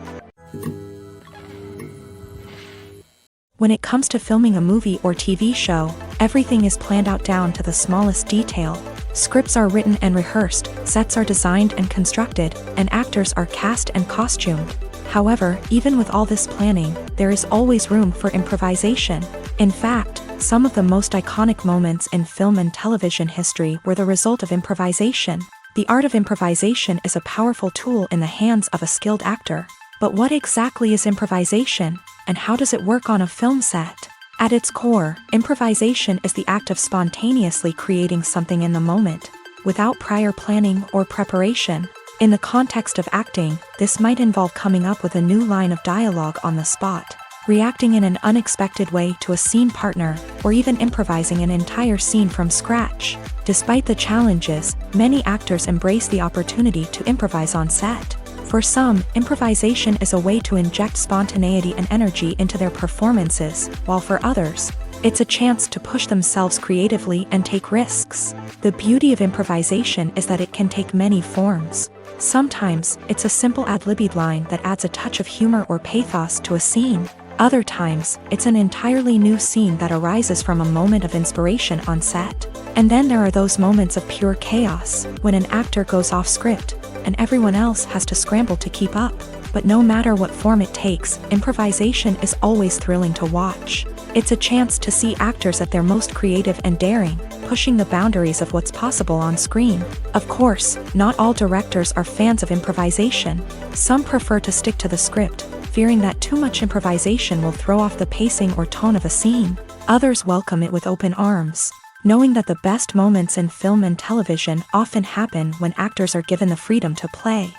When it comes to filming a movie or TV show, everything is planned out down to the smallest detail. Scripts are written and rehearsed, sets are designed and constructed, and actors are cast and costumed. However, even with all this planning, there is always room for improvisation. In fact, some of the most iconic moments in film and television history were the result of improvisation. The art of improvisation is a powerful tool in the hands of a skilled actor. But what exactly is improvisation, and how does it work on a film set? At its core, improvisation is the act of spontaneously creating something in the moment, without prior planning or preparation. In the context of acting, this might involve coming up with a new line of dialogue on the spot, reacting in an unexpected way to a scene partner, or even improvising an entire scene from scratch. Despite the challenges, many actors embrace the opportunity to improvise on set. For some, improvisation is a way to inject spontaneity and energy into their performances, while for others, it's a chance to push themselves creatively and take risks. The beauty of improvisation is that it can take many forms. Sometimes, it's a simple ad-libbed line that adds a touch of humor or pathos to a scene. Other times, it's an entirely new scene that arises from a moment of inspiration on set. And then there are those moments of pure chaos, when an actor goes off script, and everyone else has to scramble to keep up. But no matter what form it takes, improvisation is always thrilling to watch. It's a chance to see actors at their most creative and daring, pushing the boundaries of what's possible on screen. Of course, not all directors are fans of improvisation. Some prefer to stick to the script, fearing that too much improvisation will throw off the pacing or tone of a scene. Others welcome it with open arms, knowing that the best moments in film and television often happen when actors are given the freedom to play.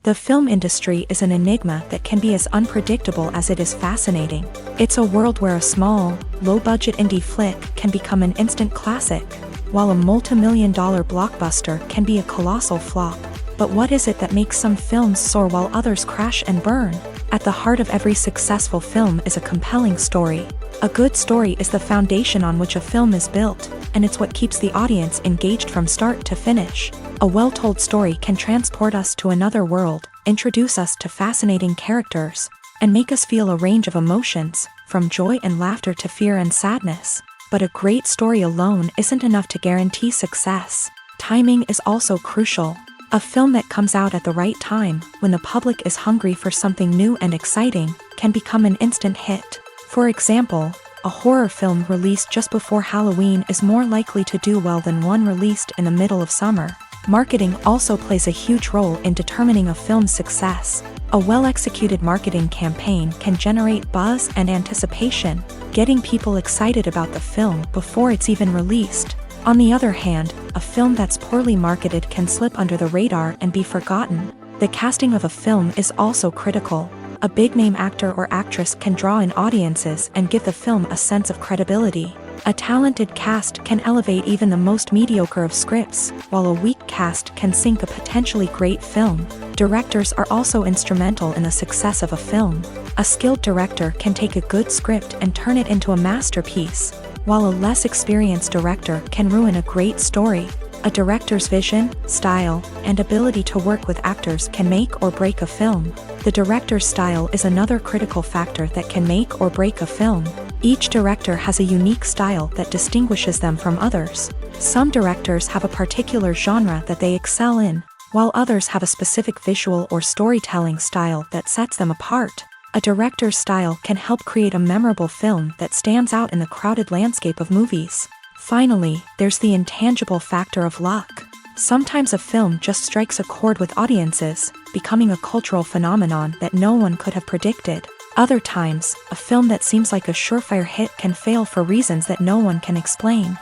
The film industry is an enigma that can be as unpredictable as it is fascinating. It's a world where a small, low-budget indie flick can become an instant classic, while a multi-million-dollar blockbuster can be a colossal flop. But what is it that makes some films soar while others crash and burn? At the heart of every successful film is a compelling story. A good story is the foundation on which a film is built, and it's what keeps the audience engaged from start to finish. A well-told story can transport us to another world, introduce us to fascinating characters, and make us feel a range of emotions, from joy and laughter to fear and sadness. But a great story alone isn't enough to guarantee success. Timing is also crucial. A film that comes out at the right time, when the public is hungry for something new and exciting, can become an instant hit. For example, a horror film released just before Halloween is more likely to do well than one released in the middle of summer. Marketing also plays a huge role in determining a film's success. A well-executed marketing campaign can generate buzz and anticipation, getting people excited about the film before it's even released. On the other hand, a film that's poorly marketed can slip under the radar and be forgotten. The casting of a film is also critical. A big-name actor or actress can draw in audiences and give the film a sense of credibility. A talented cast can elevate even the most mediocre of scripts, while a weak cast can sink a potentially great film. Directors are also instrumental in the success of a film. A skilled director can take a good script and turn it into a masterpiece, while a less experienced director can ruin a great story. A director's vision, style, and ability to work with actors can make or break a film. The director's style is another critical factor that can make or break a film. Each director has a unique style that distinguishes them from others. Some directors have a particular genre that they excel in, while others have a specific visual or storytelling style that sets them apart. A director's style can help create a memorable film that stands out in the crowded landscape of movies. Finally, there's the intangible factor of luck. Sometimes a film just strikes a chord with audiences, becoming a cultural phenomenon that no one could have predicted. Other times, a film that seems like a surefire hit can fail for reasons that no one can explain.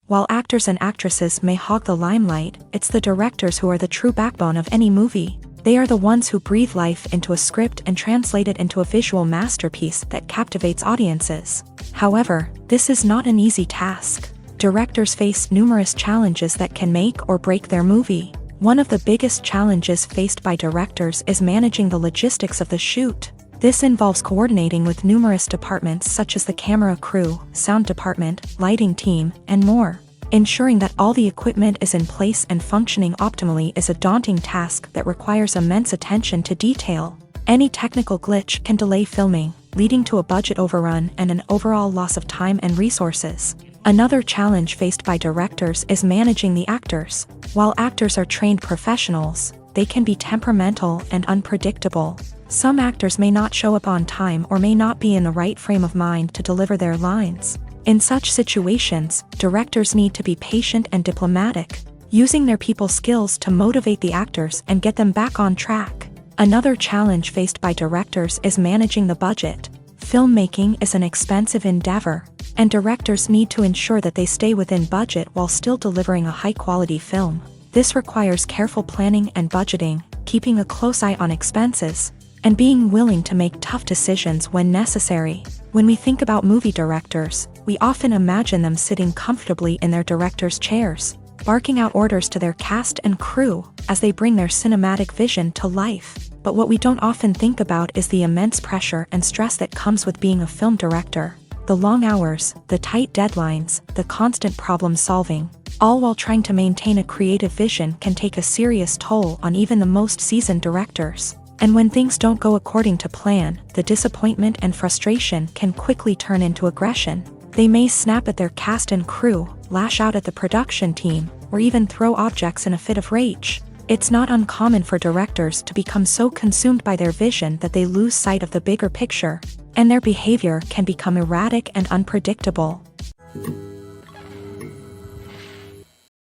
While actors and actresses may hog the limelight, it's the directors who are the true backbone of any movie. They are the ones who breathe life into a script and translate it into a visual masterpiece that captivates audiences. However, this is not an easy task. Directors face numerous challenges that can make or break their movie. One of the biggest challenges faced by directors is managing the logistics of the shoot. This involves coordinating with numerous departments such as the camera crew, sound department, lighting team, and more. Ensuring that all the equipment is in place and functioning optimally is a daunting task that requires immense attention to detail. Any technical glitch can delay filming, leading to a budget overrun and an overall loss of time and resources. Another challenge faced by directors is managing the actors. While actors are trained professionals, they can be temperamental and unpredictable. Some actors may not show up on time or may not be in the right frame of mind to deliver their lines. In such situations, directors need to be patient and diplomatic, using their people skills to motivate the actors and get them back on track. Another challenge faced by directors is managing the budget. Filmmaking is an expensive endeavor, and directors need to ensure that they stay within budget while still delivering a high-quality film. This requires careful planning and budgeting, keeping a close eye on expenses, and being willing to make tough decisions when necessary. When we think about movie directors, we often imagine them sitting comfortably in their director's chairs, barking out orders to their cast and crew as they bring their cinematic vision to life. But what we don't often think about is the immense pressure and stress that comes with being a film director. The long hours, the tight deadlines, the constant problem solving, all while trying to maintain a creative vision can take a serious toll on even the most seasoned directors. And when things don't go according to plan, the disappointment and frustration can quickly turn into aggression. They may snap at their cast and crew, lash out at the production team, or even throw objects in a fit of rage. It's not uncommon for directors to become so consumed by their vision that they lose sight of the bigger picture, and their behavior can become erratic and unpredictable.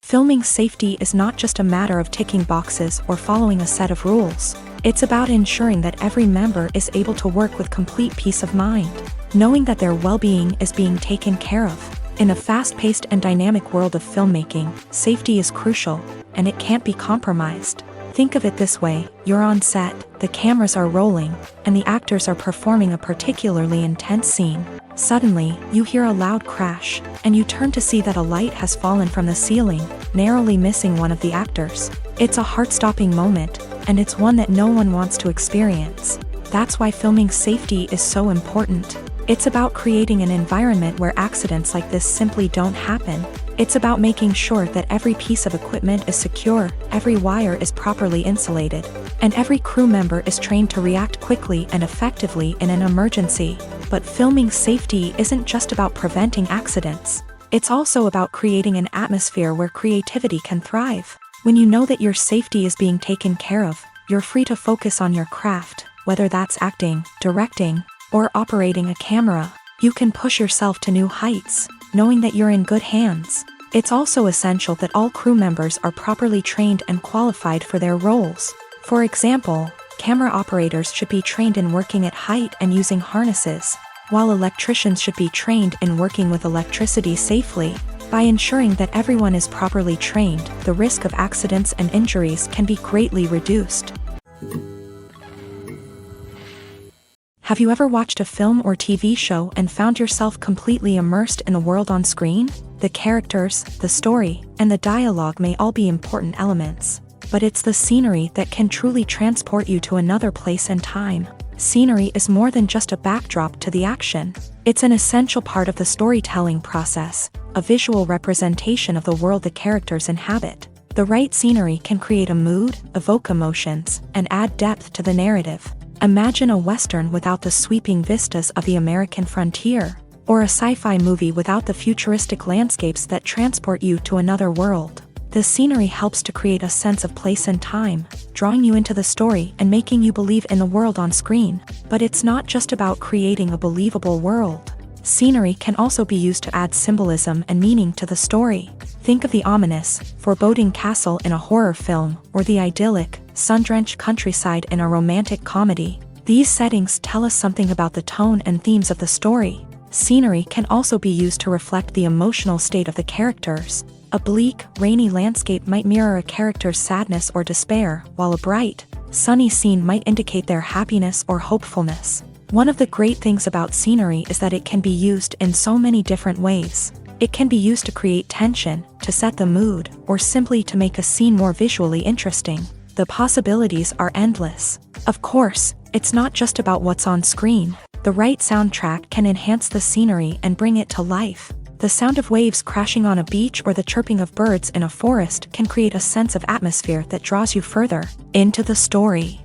Filming safety is not just a matter of ticking boxes or following a set of rules. It's about ensuring that every member is able to work with complete peace of mind, knowing that their well-being is being taken care of. In a fast-paced and dynamic world of filmmaking, safety is crucial, and it can't be compromised. Think of it this way: you're on set, the cameras are rolling, and the actors are performing a particularly intense scene. Suddenly, you hear a loud crash, and you turn to see that a light has fallen from the ceiling, narrowly missing one of the actors. It's a heart-stopping moment, and it's one that no one wants to experience. That's why filming safety is so important. It's about creating an environment where accidents like this simply don't happen. It's about making sure that every piece of equipment is secure, every wire is properly insulated, and every crew member is trained to react quickly and effectively in an emergency. But filming safety isn't just about preventing accidents. It's also about creating an atmosphere where creativity can thrive. When you know that your safety is being taken care of, you're free to focus on your craft, whether that's acting, directing, or operating a camera. You can push yourself to new heights, knowing that you're in good hands. It's also essential that all crew members are properly trained and qualified for their roles. For example, camera operators should be trained in working at height and using harnesses, while electricians should be trained in working with electricity safely. By ensuring that everyone is properly trained, the risk of accidents and injuries can be greatly reduced. Have you ever watched a film or TV show and found yourself completely immersed in the world on screen? The characters, the story, and the dialogue may all be important elements, but it's the scenery that can truly transport you to another place and time. Scenery is more than just a backdrop to the action. It's an essential part of the storytelling process, a visual representation of the world the characters inhabit. The right scenery can create a mood, evoke emotions, and add depth to the narrative. Imagine a Western without the sweeping vistas of the American frontier, or a sci-fi movie without the futuristic landscapes that transport you to another world. The scenery helps to create a sense of place and time, drawing you into the story and making you believe in the world on screen. But it's not just about creating a believable world. Scenery can also be used to add symbolism and meaning to the story. Think of the ominous, foreboding castle in a horror film, or the idyllic, sun-drenched countryside in a romantic comedy. These settings tell us something about the tone and themes of the story. Scenery can also be used to reflect the emotional state of the characters. A bleak, rainy landscape might mirror a character's sadness or despair, while a bright, sunny scene might indicate their happiness or hopefulness. One of the great things about scenery is that it can be used in so many different ways. It can be used to create tension, to set the mood, or simply to make a scene more visually interesting. The possibilities are endless. Of course, it's not just about what's on screen. The right soundtrack can enhance the scenery and bring it to life. The sound of waves crashing on a beach or the chirping of birds in a forest can create a sense of atmosphere that draws you further into the story.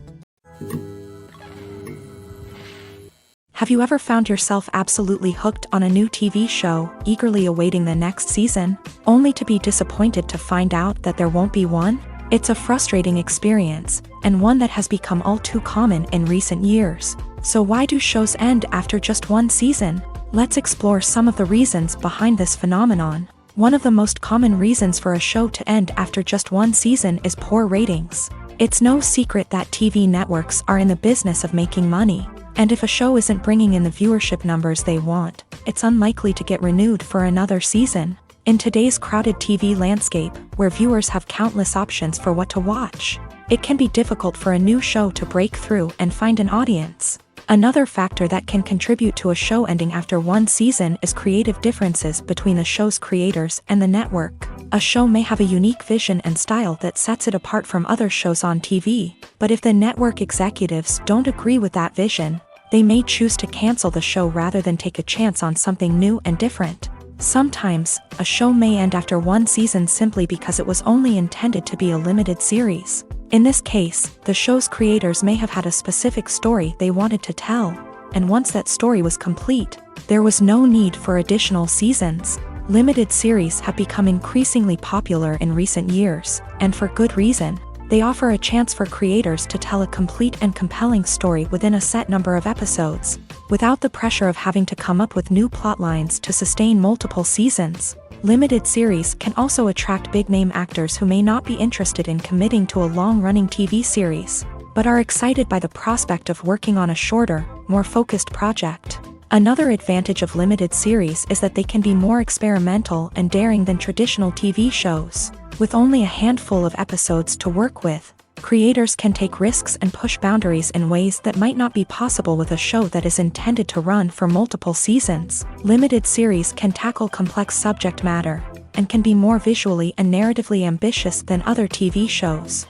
Have you ever found yourself absolutely hooked on a new TV show, eagerly awaiting the next season, only to be disappointed to find out that there won't be one? It's a frustrating experience, and one that has become all too common in recent years. So why do shows end after just one season? Let's explore some of the reasons behind this phenomenon. One of the most common reasons for a show to end after just one season is poor ratings. It's no secret that TV networks are in the business of making money. And if a show isn't bringing in the viewership numbers they want, it's unlikely to get renewed for another season. In today's crowded TV landscape, where viewers have countless options for what to watch, it can be difficult for a new show to break through and find an audience. Another factor that can contribute to a show ending after one season is creative differences between the show's creators and the network. A show may have a unique vision and style that sets it apart from other shows on TV, but if the network executives don't agree with that vision, they may choose to cancel the show rather than take a chance on something new and different. Sometimes, a show may end after one season simply because it was only intended to be a limited series. In this case, the show's creators may have had a specific story they wanted to tell, and once that story was complete, there was no need for additional seasons. Limited series have become increasingly popular in recent years, and for good reason. They offer a chance for creators to tell a complete and compelling story within a set number of episodes, without the pressure of having to come up with new plotlines to sustain multiple seasons. Limited series can also attract big-name actors who may not be interested in committing to a long-running TV series, but are excited by the prospect of working on a shorter, more focused project. Another advantage of limited series is that they can be more experimental and daring than traditional TV shows. With only a handful of episodes to work with, creators can take risks and push boundaries in ways that might not be possible with a show that is intended to run for multiple seasons. Limited series can tackle complex subject matter, and can be more visually and narratively ambitious than other TV shows.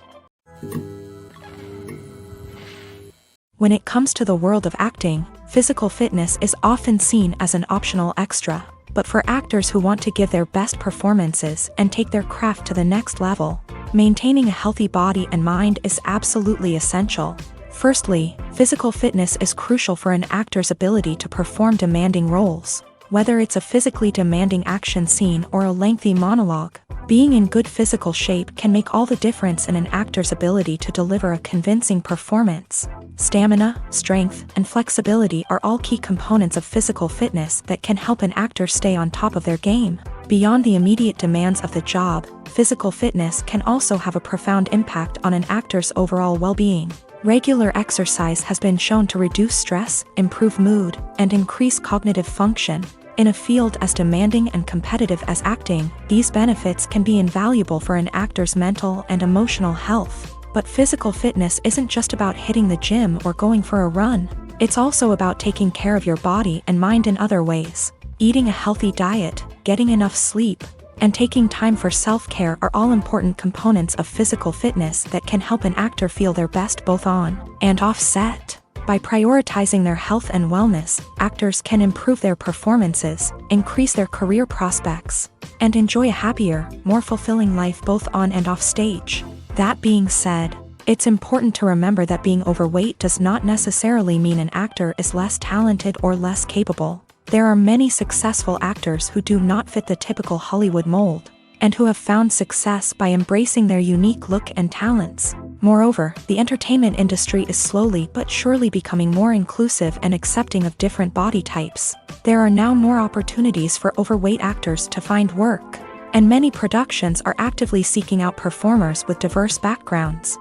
When it comes to the world of acting, physical fitness is often seen as an optional extra. But for actors who want to give their best performances and take their craft to the next level, maintaining a healthy body and mind is absolutely essential. Firstly, physical fitness is crucial for an actor's ability to perform demanding roles. Whether it's a physically demanding action scene or a lengthy monologue, being in good physical shape can make all the difference in an actor's ability to deliver a convincing performance. Stamina, strength, and flexibility are all key components of physical fitness that can help an actor stay on top of their game. Beyond the immediate demands of the job, physical fitness can also have a profound impact on an actor's overall well-being. Regular exercise has been shown to reduce stress, improve mood, and increase cognitive function. In a field as demanding and competitive as acting, these benefits can be invaluable for an actor's mental and emotional health. But physical fitness isn't just about hitting the gym or going for a run. It's also about taking care of your body and mind in other ways. Eating a healthy diet, getting enough sleep, and taking time for self-care are all important components of physical fitness that can help an actor feel their best both on and off set. By prioritizing their health and wellness, actors can improve their performances, increase their career prospects, and enjoy a happier, more fulfilling life both on and off stage. That being said, it's important to remember that being overweight does not necessarily mean an actor is less talented or less capable. There are many successful actors who do not fit the typical Hollywood mold, and who have found success by embracing their unique look and talents. Moreover, the entertainment industry is slowly but surely becoming more inclusive and accepting of different body types. There are now more opportunities for overweight actors to find work, and many productions are actively seeking out performers with diverse backgrounds.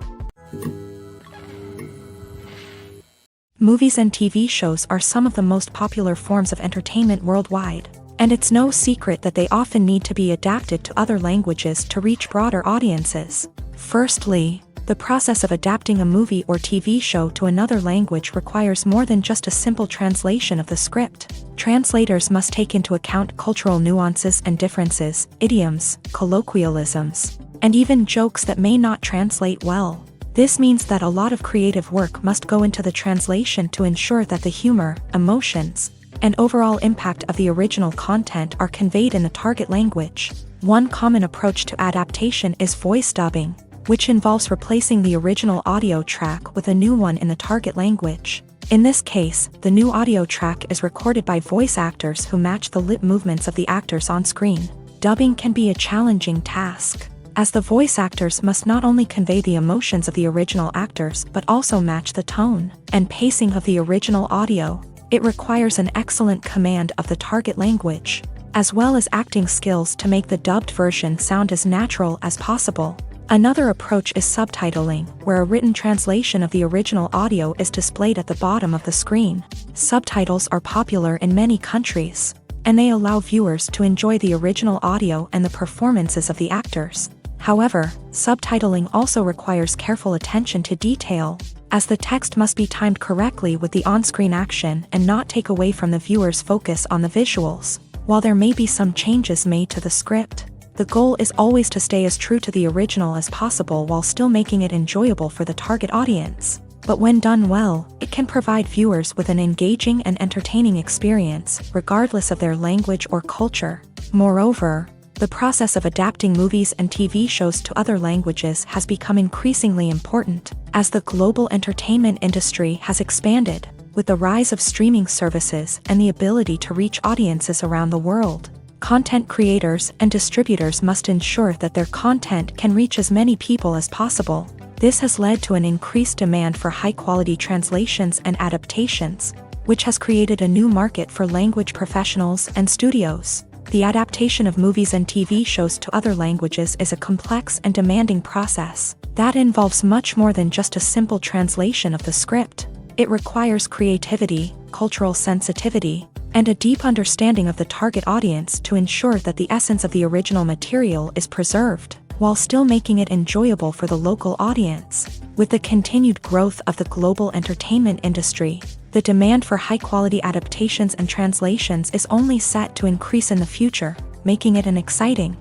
Movies and TV shows are some of the most popular forms of entertainment worldwide, and it's no secret that they often need to be adapted to other languages to reach broader audiences. Firstly, the process of adapting a movie or TV show to another language requires more than just a simple translation of the script. Translators must take into account cultural nuances and differences, idioms, colloquialisms, and even jokes that may not translate well. This means that a lot of creative work must go into the translation to ensure that the humor, emotions, and overall impact of the original content are conveyed in the target language. One common approach to adaptation is voice dubbing, which involves replacing the original audio track with a new one in the target language. In this case, the new audio track is recorded by voice actors who match the lip movements of the actors on screen. Dubbing can be a challenging task, as the voice actors must not only convey the emotions of the original actors but also match the tone and pacing of the original audio. It requires an excellent command of the target language, as well as acting skills to make the dubbed version sound as natural as possible. Another approach is subtitling, where a written translation of the original audio is displayed at the bottom of the screen. Subtitles are popular in many countries, and they allow viewers to enjoy the original audio and the performances of the actors. However, subtitling also requires careful attention to detail, as the text must be timed correctly with the on-screen action and not take away from the viewer's focus on the visuals. While there may be some changes made to the script, the goal is always to stay as true to the original as possible while still making it enjoyable for the target audience. But when done well, it can provide viewers with an engaging and entertaining experience, regardless of their language or culture. Moreover, the process of adapting movies and TV shows to other languages has become increasingly important, as the global entertainment industry has expanded, with the rise of streaming services and the ability to reach audiences around the world. Content creators and distributors must ensure that their content can reach as many people as possible. This has led to an increased demand for high-quality translations and adaptations, which has created a new market for language professionals and studios. The adaptation of movies and TV shows to other languages is a complex and demanding process that involves much more than just a simple translation of the script. It requires creativity, cultural sensitivity, and a deep understanding of the target audience to ensure that the essence of the original material is preserved, while still making it enjoyable for the local audience. With the continued growth of the global entertainment industry, the demand for high-quality adaptations and translations is only set to increase in the future, making it an exciting.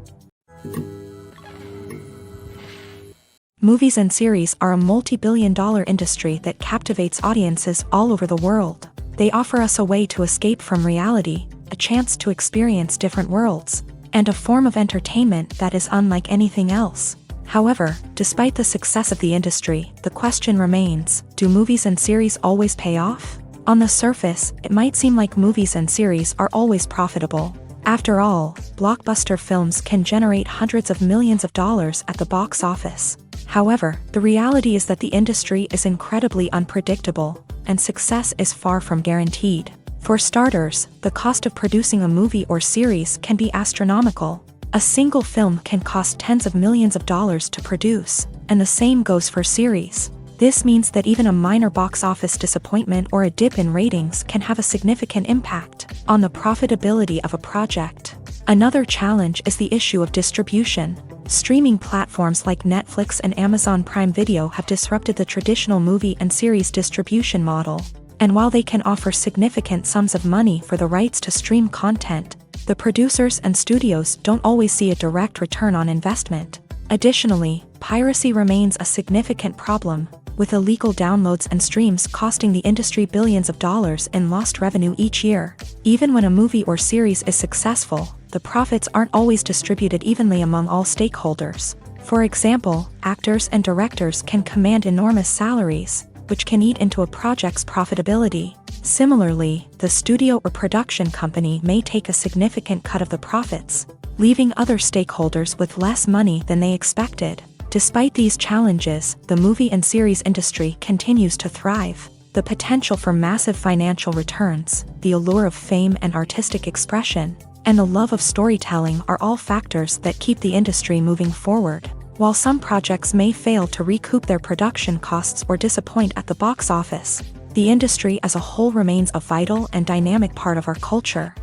Movies and series are a multi-billion-dollar industry that captivates audiences all over the world. They offer us a way to escape from reality, a chance to experience different worlds, and a form of entertainment that is unlike anything else. However, despite the success of the industry, the question remains, do movies and series always pay off? On the surface, it might seem like movies and series are always profitable. After all, blockbuster films can generate hundreds of millions of dollars at the box office. However, the reality is that the industry is incredibly unpredictable, and success is far from guaranteed. For starters, the cost of producing a movie or series can be astronomical. A single film can cost tens of millions of dollars to produce, and the same goes for series. This means that even a minor box office disappointment or a dip in ratings can have a significant impact on the profitability of a project. Another challenge is the issue of distribution. Streaming platforms like Netflix and Amazon Prime Video have disrupted the traditional movie and series distribution model. And while they can offer significant sums of money for the rights to stream content, the producers and studios don't always see a direct return on investment. Additionally, piracy remains a significant problem, with illegal downloads and streams costing the industry billions of dollars in lost revenue each year. Even when a movie or series is successful, the profits aren't always distributed evenly among all stakeholders. For example, actors and directors can command enormous salaries, which can eat into a project's profitability. Similarly, the studio or production company may take a significant cut of the profits, leaving other stakeholders with less money than they expected. Despite these challenges, the movie and series industry continues to thrive. The potential for massive financial returns, the allure of fame and artistic expression, and the love of storytelling are all factors that keep the industry moving forward. While some projects may fail to recoup their production costs or disappoint at the box office, the industry as a whole remains a vital and dynamic part of our culture.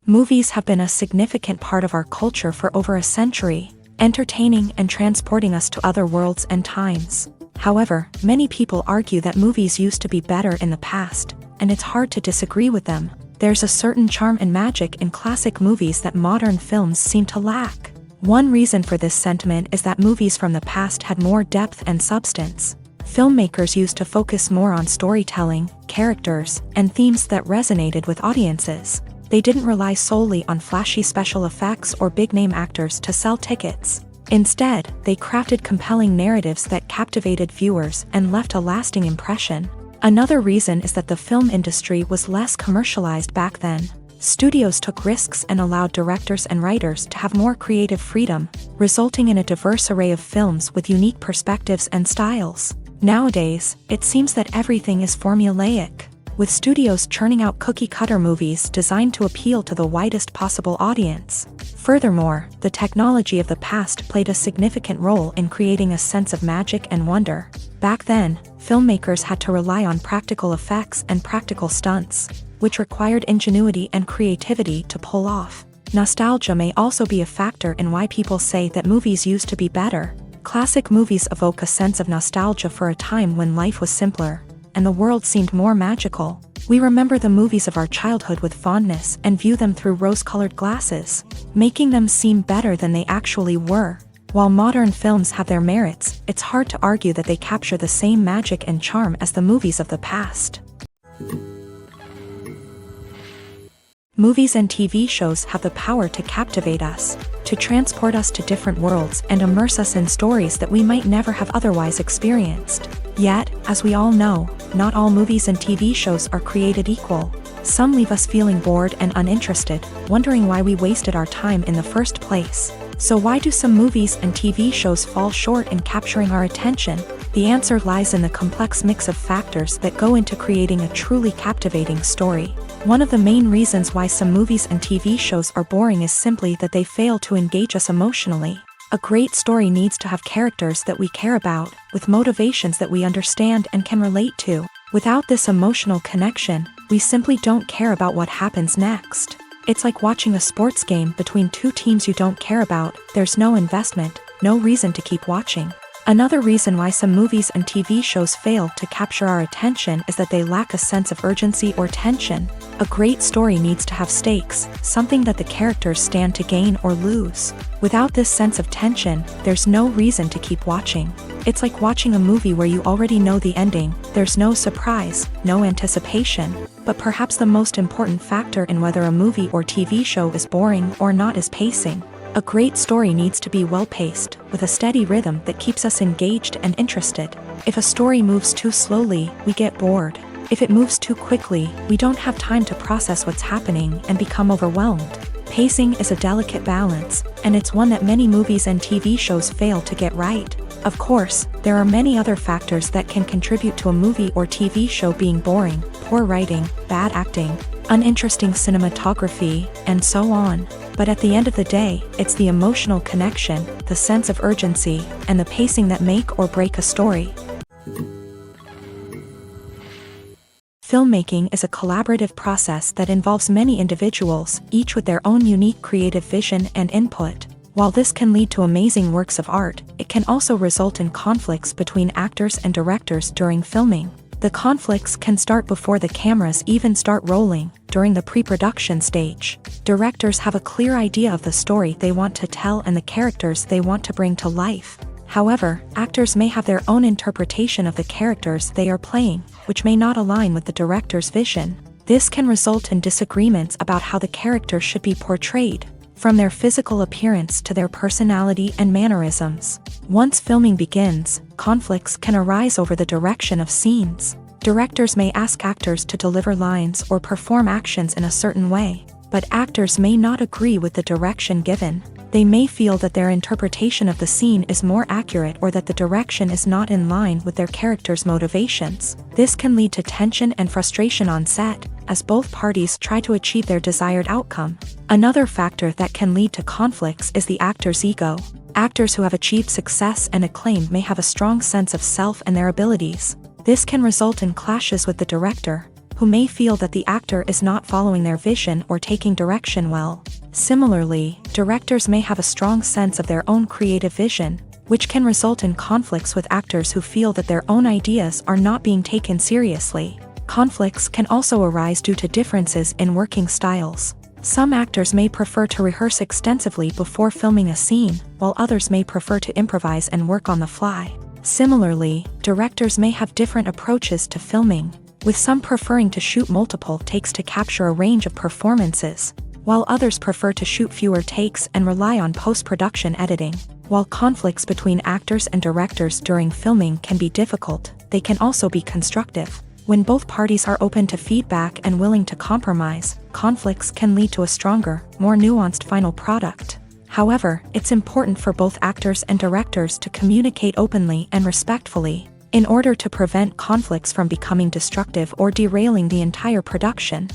Movies have been a significant part of our culture for over a century, entertaining and transporting us to other worlds and times. However, many people argue that movies used to be better in the past, and it's hard to disagree with them. There's a certain charm and magic in classic movies that modern films seem to lack. One reason for this sentiment is that movies from the past had more depth and substance. Filmmakers used to focus more on storytelling, characters, and themes that resonated with audiences. They didn't rely solely on flashy special effects or big-name actors to sell tickets. Instead, they crafted compelling narratives that captivated viewers and left a lasting impression. Another reason is that the film industry was less commercialized back then. Studios took risks and allowed directors and writers to have more creative freedom, resulting in a diverse array of films with unique perspectives and styles. Nowadays, it seems that everything is formulaic, with studios churning out cookie-cutter movies designed to appeal to the widest possible audience. Furthermore, the technology of the past played a significant role in creating a sense of magic and wonder. Back then, filmmakers had to rely on practical effects and practical stunts, which required ingenuity and creativity to pull off. Nostalgia may also be a factor in why people say that movies used to be better. Classic movies evoke a sense of nostalgia for a time when life was simpler, and the world seemed more magical. We remember the movies of our childhood with fondness and view them through rose-colored glasses, making them seem better than they actually were. While modern films have their merits, it's hard to argue that they capture the same magic and charm as the movies of the past. Movies and TV shows have the power to captivate us, to transport us to different worlds and immerse us in stories that we might never have otherwise experienced. Yet, as we all know, not all movies and TV shows are created equal. Some leave us feeling bored and uninterested, wondering why we wasted our time in the first place. So why do some movies and TV shows fall short in capturing our attention? The answer lies in the complex mix of factors that go into creating a truly captivating story. One of the main reasons why some movies and TV shows are boring is simply that they fail to engage us emotionally. A great story needs to have characters that we care about, with motivations that we understand and can relate to. Without this emotional connection, we simply don't care about what happens next. It's like watching a sports game between two teams you don't care about. There's no investment, no reason to keep watching. Another reason why some movies and TV shows fail to capture our attention is that they lack a sense of urgency or tension. A great story needs to have stakes, something that the characters stand to gain or lose. Without this sense of tension, there's no reason to keep watching. It's like watching a movie where you already know the ending. There's no surprise, no anticipation. But perhaps the most important factor in whether a movie or TV show is boring or not is pacing. A great story needs to be well-paced, with a steady rhythm that keeps us engaged and interested. If a story moves too slowly, we get bored. If it moves too quickly, we don't have time to process what's happening and become overwhelmed. Pacing is a delicate balance, and it's one that many movies and TV shows fail to get right. Of course, there are many other factors that can contribute to a movie or TV show being boring: poor writing, bad acting, uninteresting cinematography, and so on. But at the end of the day, it's the emotional connection, the sense of urgency, and the pacing that make or break a story. Filmmaking is a collaborative process that involves many individuals, each with their own unique creative vision and input. While this can lead to amazing works of art, it can also result in conflicts between actors and directors during filming. The conflicts can start before the cameras even start rolling, during the pre-production stage. Directors have a clear idea of the story they want to tell and the characters they want to bring to life. However, actors may have their own interpretation of the characters they are playing, which may not align with the director's vision. This can result in disagreements about how the characters should be portrayed, from their physical appearance to their personality and mannerisms. Once filming begins, conflicts can arise over the direction of scenes. Directors may ask actors to deliver lines or perform actions in a certain way, but actors may not agree with the direction given. They may feel that their interpretation of the scene is more accurate or that the direction is not in line with their character's motivations. This can lead to tension and frustration on set, as both parties try to achieve their desired outcome. Another factor that can lead to conflicts is the actor's ego. Actors who have achieved success and acclaim may have a strong sense of self and their abilities. This can result in clashes with the director, who may feel that the actor is not following their vision or taking direction well. Similarly, directors may have a strong sense of their own creative vision, which can result in conflicts with actors who feel that their own ideas are not being taken seriously. Conflicts can also arise due to differences in working styles. Some actors may prefer to rehearse extensively before filming a scene, while others may prefer to improvise and work on the fly. Similarly, directors may have different approaches to filming, with some preferring to shoot multiple takes to capture a range of performances, while others prefer to shoot fewer takes and rely on post-production editing. While conflicts between actors and directors during filming can be difficult, they can also be constructive. When both parties are open to feedback and willing to compromise, conflicts can lead to a stronger, more nuanced final product. However, it's important for both actors and directors to communicate openly and respectfully, in order to prevent conflicts from becoming destructive or derailing the entire production.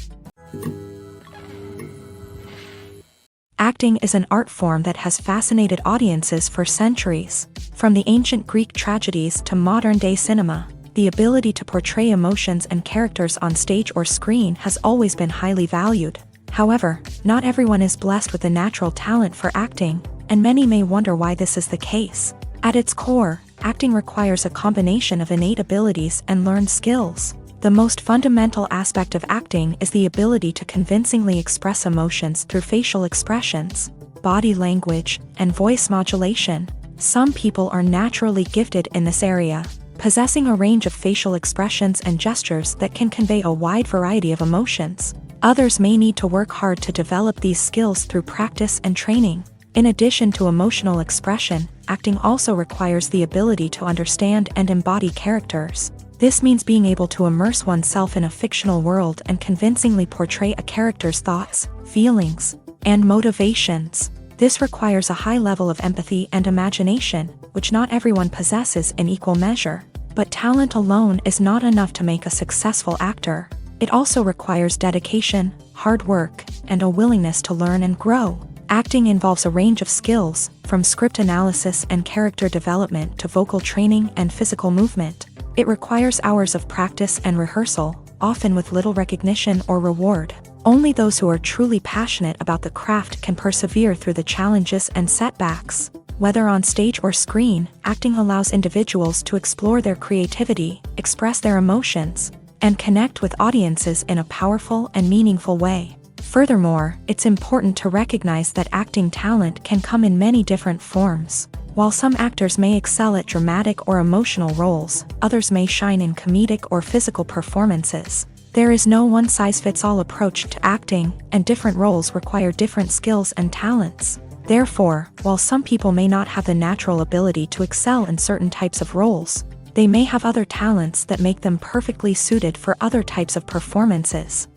Acting is an art form that has fascinated audiences for centuries. From the ancient Greek tragedies to modern-day cinema, the ability to portray emotions and characters on stage or screen has always been highly valued. However, not everyone is blessed with a natural talent for acting, and many may wonder why this is the case. At its core, acting requires a combination of innate abilities and learned skills. The most fundamental aspect of acting is the ability to convincingly express emotions through facial expressions, body language, and voice modulation. Some people are naturally gifted in this area, possessing a range of facial expressions and gestures that can convey a wide variety of emotions. Others may need to work hard to develop these skills through practice and training. In addition to emotional expression, acting also requires the ability to understand and embody characters. This means being able to immerse oneself in a fictional world and convincingly portray a character's thoughts, feelings, and motivations. This requires a high level of empathy and imagination, which not everyone possesses in equal measure. But talent alone is not enough to make a successful actor. It also requires dedication, hard work, and a willingness to learn and grow. Acting involves a range of skills, from script analysis and character development to vocal training and physical movement. It requires hours of practice and rehearsal, often with little recognition or reward. Only those who are truly passionate about the craft can persevere through the challenges and setbacks. Whether on stage or screen, acting allows individuals to explore their creativity, express their emotions, and connect with audiences in a powerful and meaningful way. Furthermore, it's important to recognize that acting talent can come in many different forms. While some actors may excel at dramatic or emotional roles, others may shine in comedic or physical performances. There is no one-size-fits-all approach to acting, and different roles require different skills and talents. Therefore, while some people may not have the natural ability to excel in certain types of roles, they may have other talents that make them perfectly suited for other types of performances.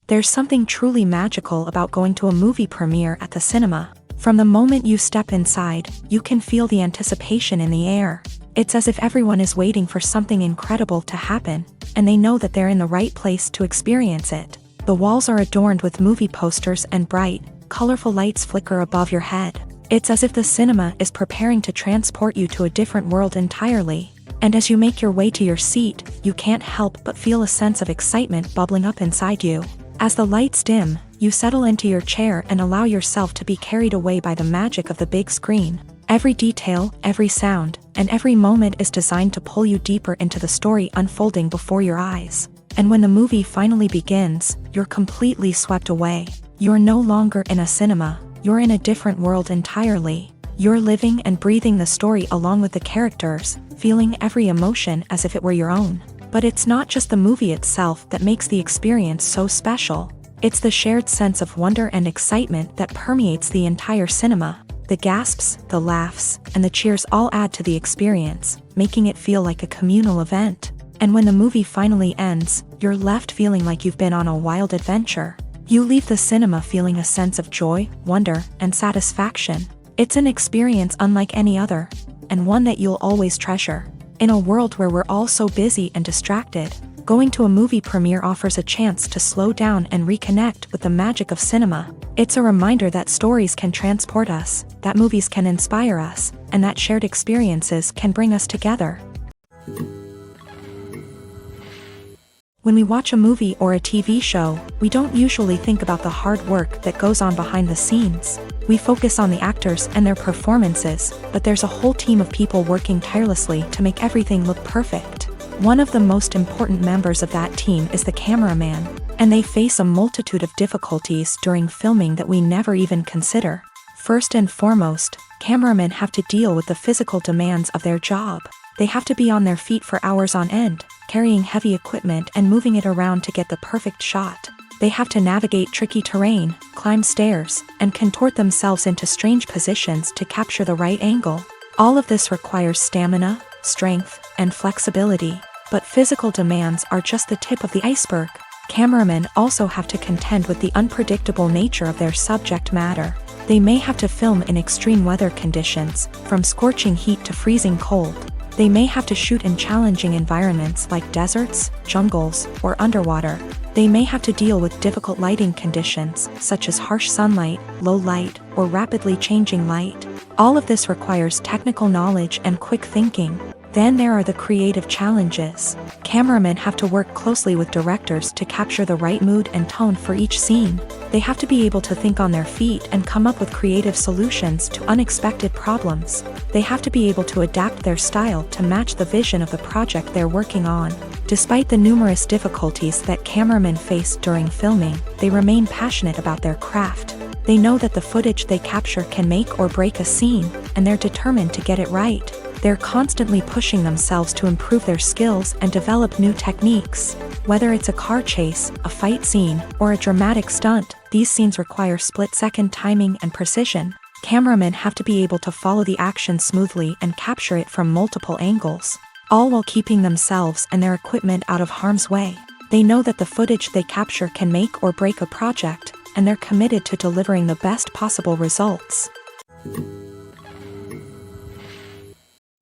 There's something truly magical about going to a movie premiere at the cinema. From the moment you step inside, you can feel the anticipation in the air. It's as if everyone is waiting for something incredible to happen, and they know that they're in the right place to experience it. The walls are adorned with movie posters and bright, colorful lights flicker above your head. It's as if the cinema is preparing to transport you to a different world entirely. And as you make your way to your seat, you can't help but feel a sense of excitement bubbling up inside you. As the lights dim, you settle into your chair and allow yourself to be carried away by the magic of the big screen. Every detail, every sound, and every moment is designed to pull you deeper into the story unfolding before your eyes. And when the movie finally begins, you're completely swept away. You're no longer in a cinema, you're in a different world entirely. You're living and breathing the story along with the characters, feeling every emotion as if it were your own. But it's not just the movie itself that makes the experience so special. It's the shared sense of wonder and excitement that permeates the entire cinema. The gasps, the laughs, and the cheers all add to the experience, making it feel like a communal event. And when the movie finally ends, you're left feeling like you've been on a wild adventure. You leave the cinema feeling a sense of joy, wonder, and satisfaction. It's an experience unlike any other, and one that you'll always treasure. In a world where we're all so busy and distracted, going to a movie premiere offers a chance to slow down and reconnect with the magic of cinema. It's a reminder that stories can transport us, that movies can inspire us, and that shared experiences can bring us together. When we watch a movie or a TV show, we don't usually think about the hard work that goes on behind the scenes. We focus on the actors and their performances, but there's a whole team of people working tirelessly to make everything look perfect. One of the most important members of that team is the cameraman, and they face a multitude of difficulties during filming that we never even consider. First and foremost, cameramen have to deal with the physical demands of their job. They have to be on their feet for hours on end, carrying heavy equipment and moving it around to get the perfect shot. They have to navigate tricky terrain, climb stairs, and contort themselves into strange positions to capture the right angle. All of this requires stamina, strength, and flexibility. But physical demands are just the tip of the iceberg. Cameramen also have to contend with the unpredictable nature of their subject matter. They may have to film in extreme weather conditions, from scorching heat to freezing cold. They may have to shoot in challenging environments like deserts, jungles, or underwater. They may have to deal with difficult lighting conditions, such as harsh sunlight, low light, or rapidly changing light. All of this requires technical knowledge and quick thinking. Then there are the creative challenges. Cameramen have to work closely with directors to capture the right mood and tone for each scene. They have to be able to think on their feet and come up with creative solutions to unexpected problems. They have to be able to adapt their style to match the vision of the project they're working on. Despite the numerous difficulties that cameramen face during filming, they remain passionate about their craft. They know that the footage they capture can make or break a scene, and they're determined to get it right. They're constantly pushing themselves to improve their skills and develop new techniques. Whether it's a car chase, a fight scene, or a dramatic stunt, these scenes require split-second timing and precision. Cameramen have to be able to follow the action smoothly and capture it from multiple angles, all while keeping themselves and their equipment out of harm's way. They know that the footage they capture can make or break a project, and they're committed to delivering the best possible results.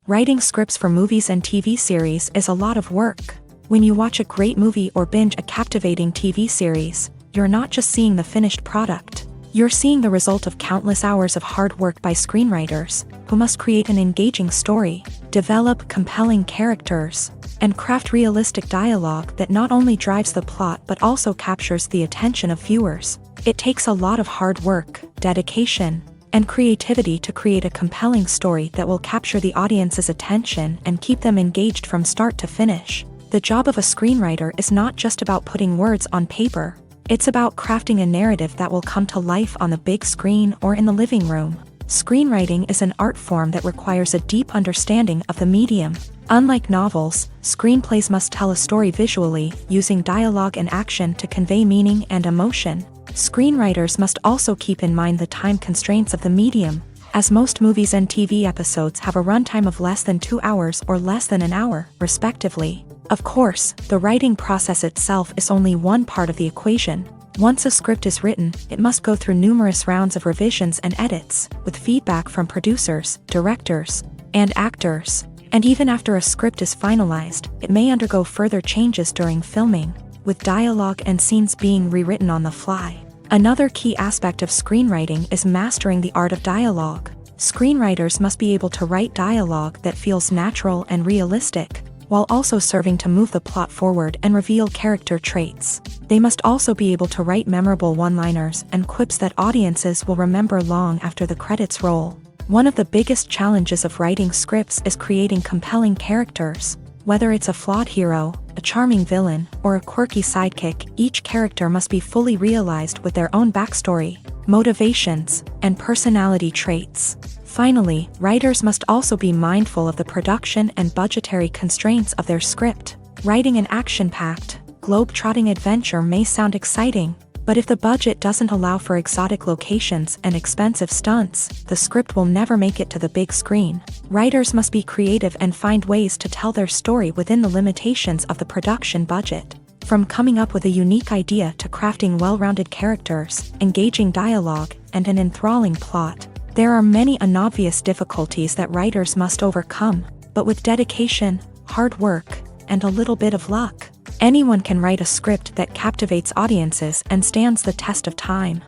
Writing scripts for movies and TV series is a lot of work. When you watch a great movie or binge a captivating TV series, you're not just seeing the finished product. You're seeing the result of countless hours of hard work by screenwriters, who must create an engaging story, develop compelling characters, and craft realistic dialogue that not only drives the plot but also captures the attention of viewers. It takes a lot of hard work, dedication, and creativity to create a compelling story that will capture the audience's attention and keep them engaged from start to finish. The job of a screenwriter is not just about putting words on paper. It's about crafting a narrative that will come to life on the big screen or in the living room. Screenwriting is an art form that requires a deep understanding of the medium. Unlike novels, screenplays must tell a story visually, using dialogue and action to convey meaning and emotion. Screenwriters must also keep in mind the time constraints of the medium, as most movies and TV episodes have a runtime of less than 2 hours or less than an hour, respectively. Of course, the writing process itself is only one part of the equation. Once a script is written, it must go through numerous rounds of revisions and edits, with feedback from producers, directors, and actors. And even after a script is finalized, it may undergo further changes during filming, with dialogue and scenes being rewritten on the fly. Another key aspect of screenwriting is mastering the art of dialogue. Screenwriters must be able to write dialogue that feels natural and realistic, while also serving to move the plot forward and reveal character traits. They must also be able to write memorable one-liners and quips that audiences will remember long after the credits roll. One of the biggest challenges of writing scripts is creating compelling characters. Whether it's a flawed hero, a charming villain, or a quirky sidekick, each character must be fully realized with their own backstory, motivations, and personality traits. Finally, writers must also be mindful of the production and budgetary constraints of their script. Writing an action-packed, globe-trotting adventure may sound exciting, but if the budget doesn't allow for exotic locations and expensive stunts, the script will never make it to the big screen. Writers must be creative and find ways to tell their story within the limitations of the production budget. From coming up with a unique idea to crafting well-rounded characters, engaging dialogue, and an enthralling plot, there are many unobvious difficulties that writers must overcome, but with dedication, hard work, and a little bit of luck, anyone can write a script that captivates audiences and stands the test of time.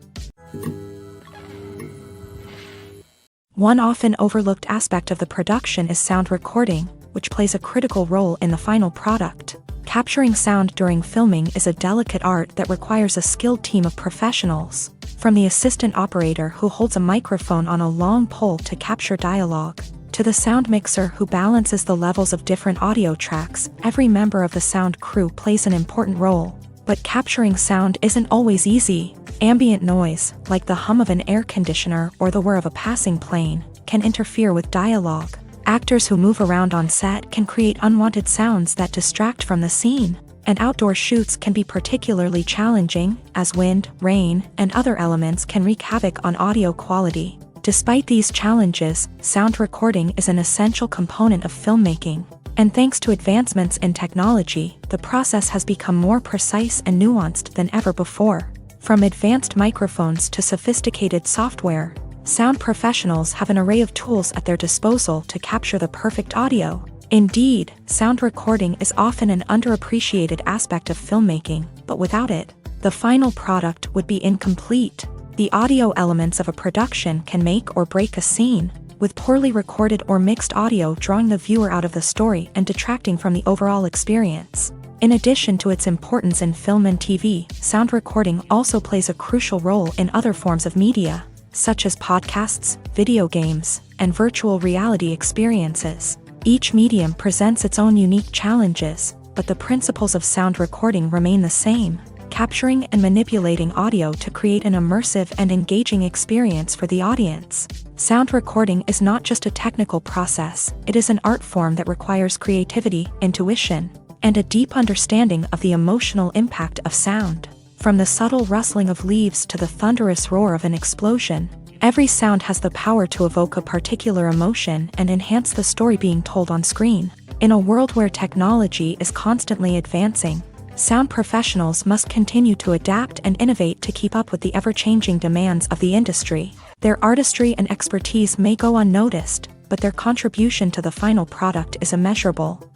One often overlooked aspect of the production is sound recording, which plays a critical role in the final product. Capturing sound during filming is a delicate art that requires a skilled team of professionals. From the assistant operator who holds a microphone on a long pole to capture dialogue, to the sound mixer who balances the levels of different audio tracks, every member of the sound crew plays an important role. But capturing sound isn't always easy. Ambient noise, like the hum of an air conditioner or the whir of a passing plane, can interfere with dialogue. Actors who move around on set can create unwanted sounds that distract from the scene. And outdoor shoots can be particularly challenging, as wind, rain, and other elements can wreak havoc on audio quality. Despite these challenges, sound recording is an essential component of filmmaking. And thanks to advancements in technology, the process has become more precise and nuanced than ever before. From advanced microphones to sophisticated software, sound professionals have an array of tools at their disposal to capture the perfect audio. Indeed, sound recording is often an underappreciated aspect of filmmaking, but without it, the final product would be incomplete. The audio elements of a production can make or break a scene, with poorly recorded or mixed audio drawing the viewer out of the story and detracting from the overall experience. In addition to its importance in film and TV, sound recording also plays a crucial role in other forms of media, such as podcasts, video games, and virtual reality experiences. Each medium presents its own unique challenges, but the principles of sound recording remain the same, capturing and manipulating audio to create an immersive and engaging experience for the audience. Sound recording is not just a technical process, it is an art form that requires creativity, intuition, and a deep understanding of the emotional impact of sound. From the subtle rustling of leaves to the thunderous roar of an explosion, every sound has the power to evoke a particular emotion and enhance the story being told on screen. In a world where technology is constantly advancing, Sound professionals must continue to adapt and innovate to keep up with the ever-changing demands of the industry. Their artistry and expertise may go unnoticed, but their contribution to the final product is immeasurable.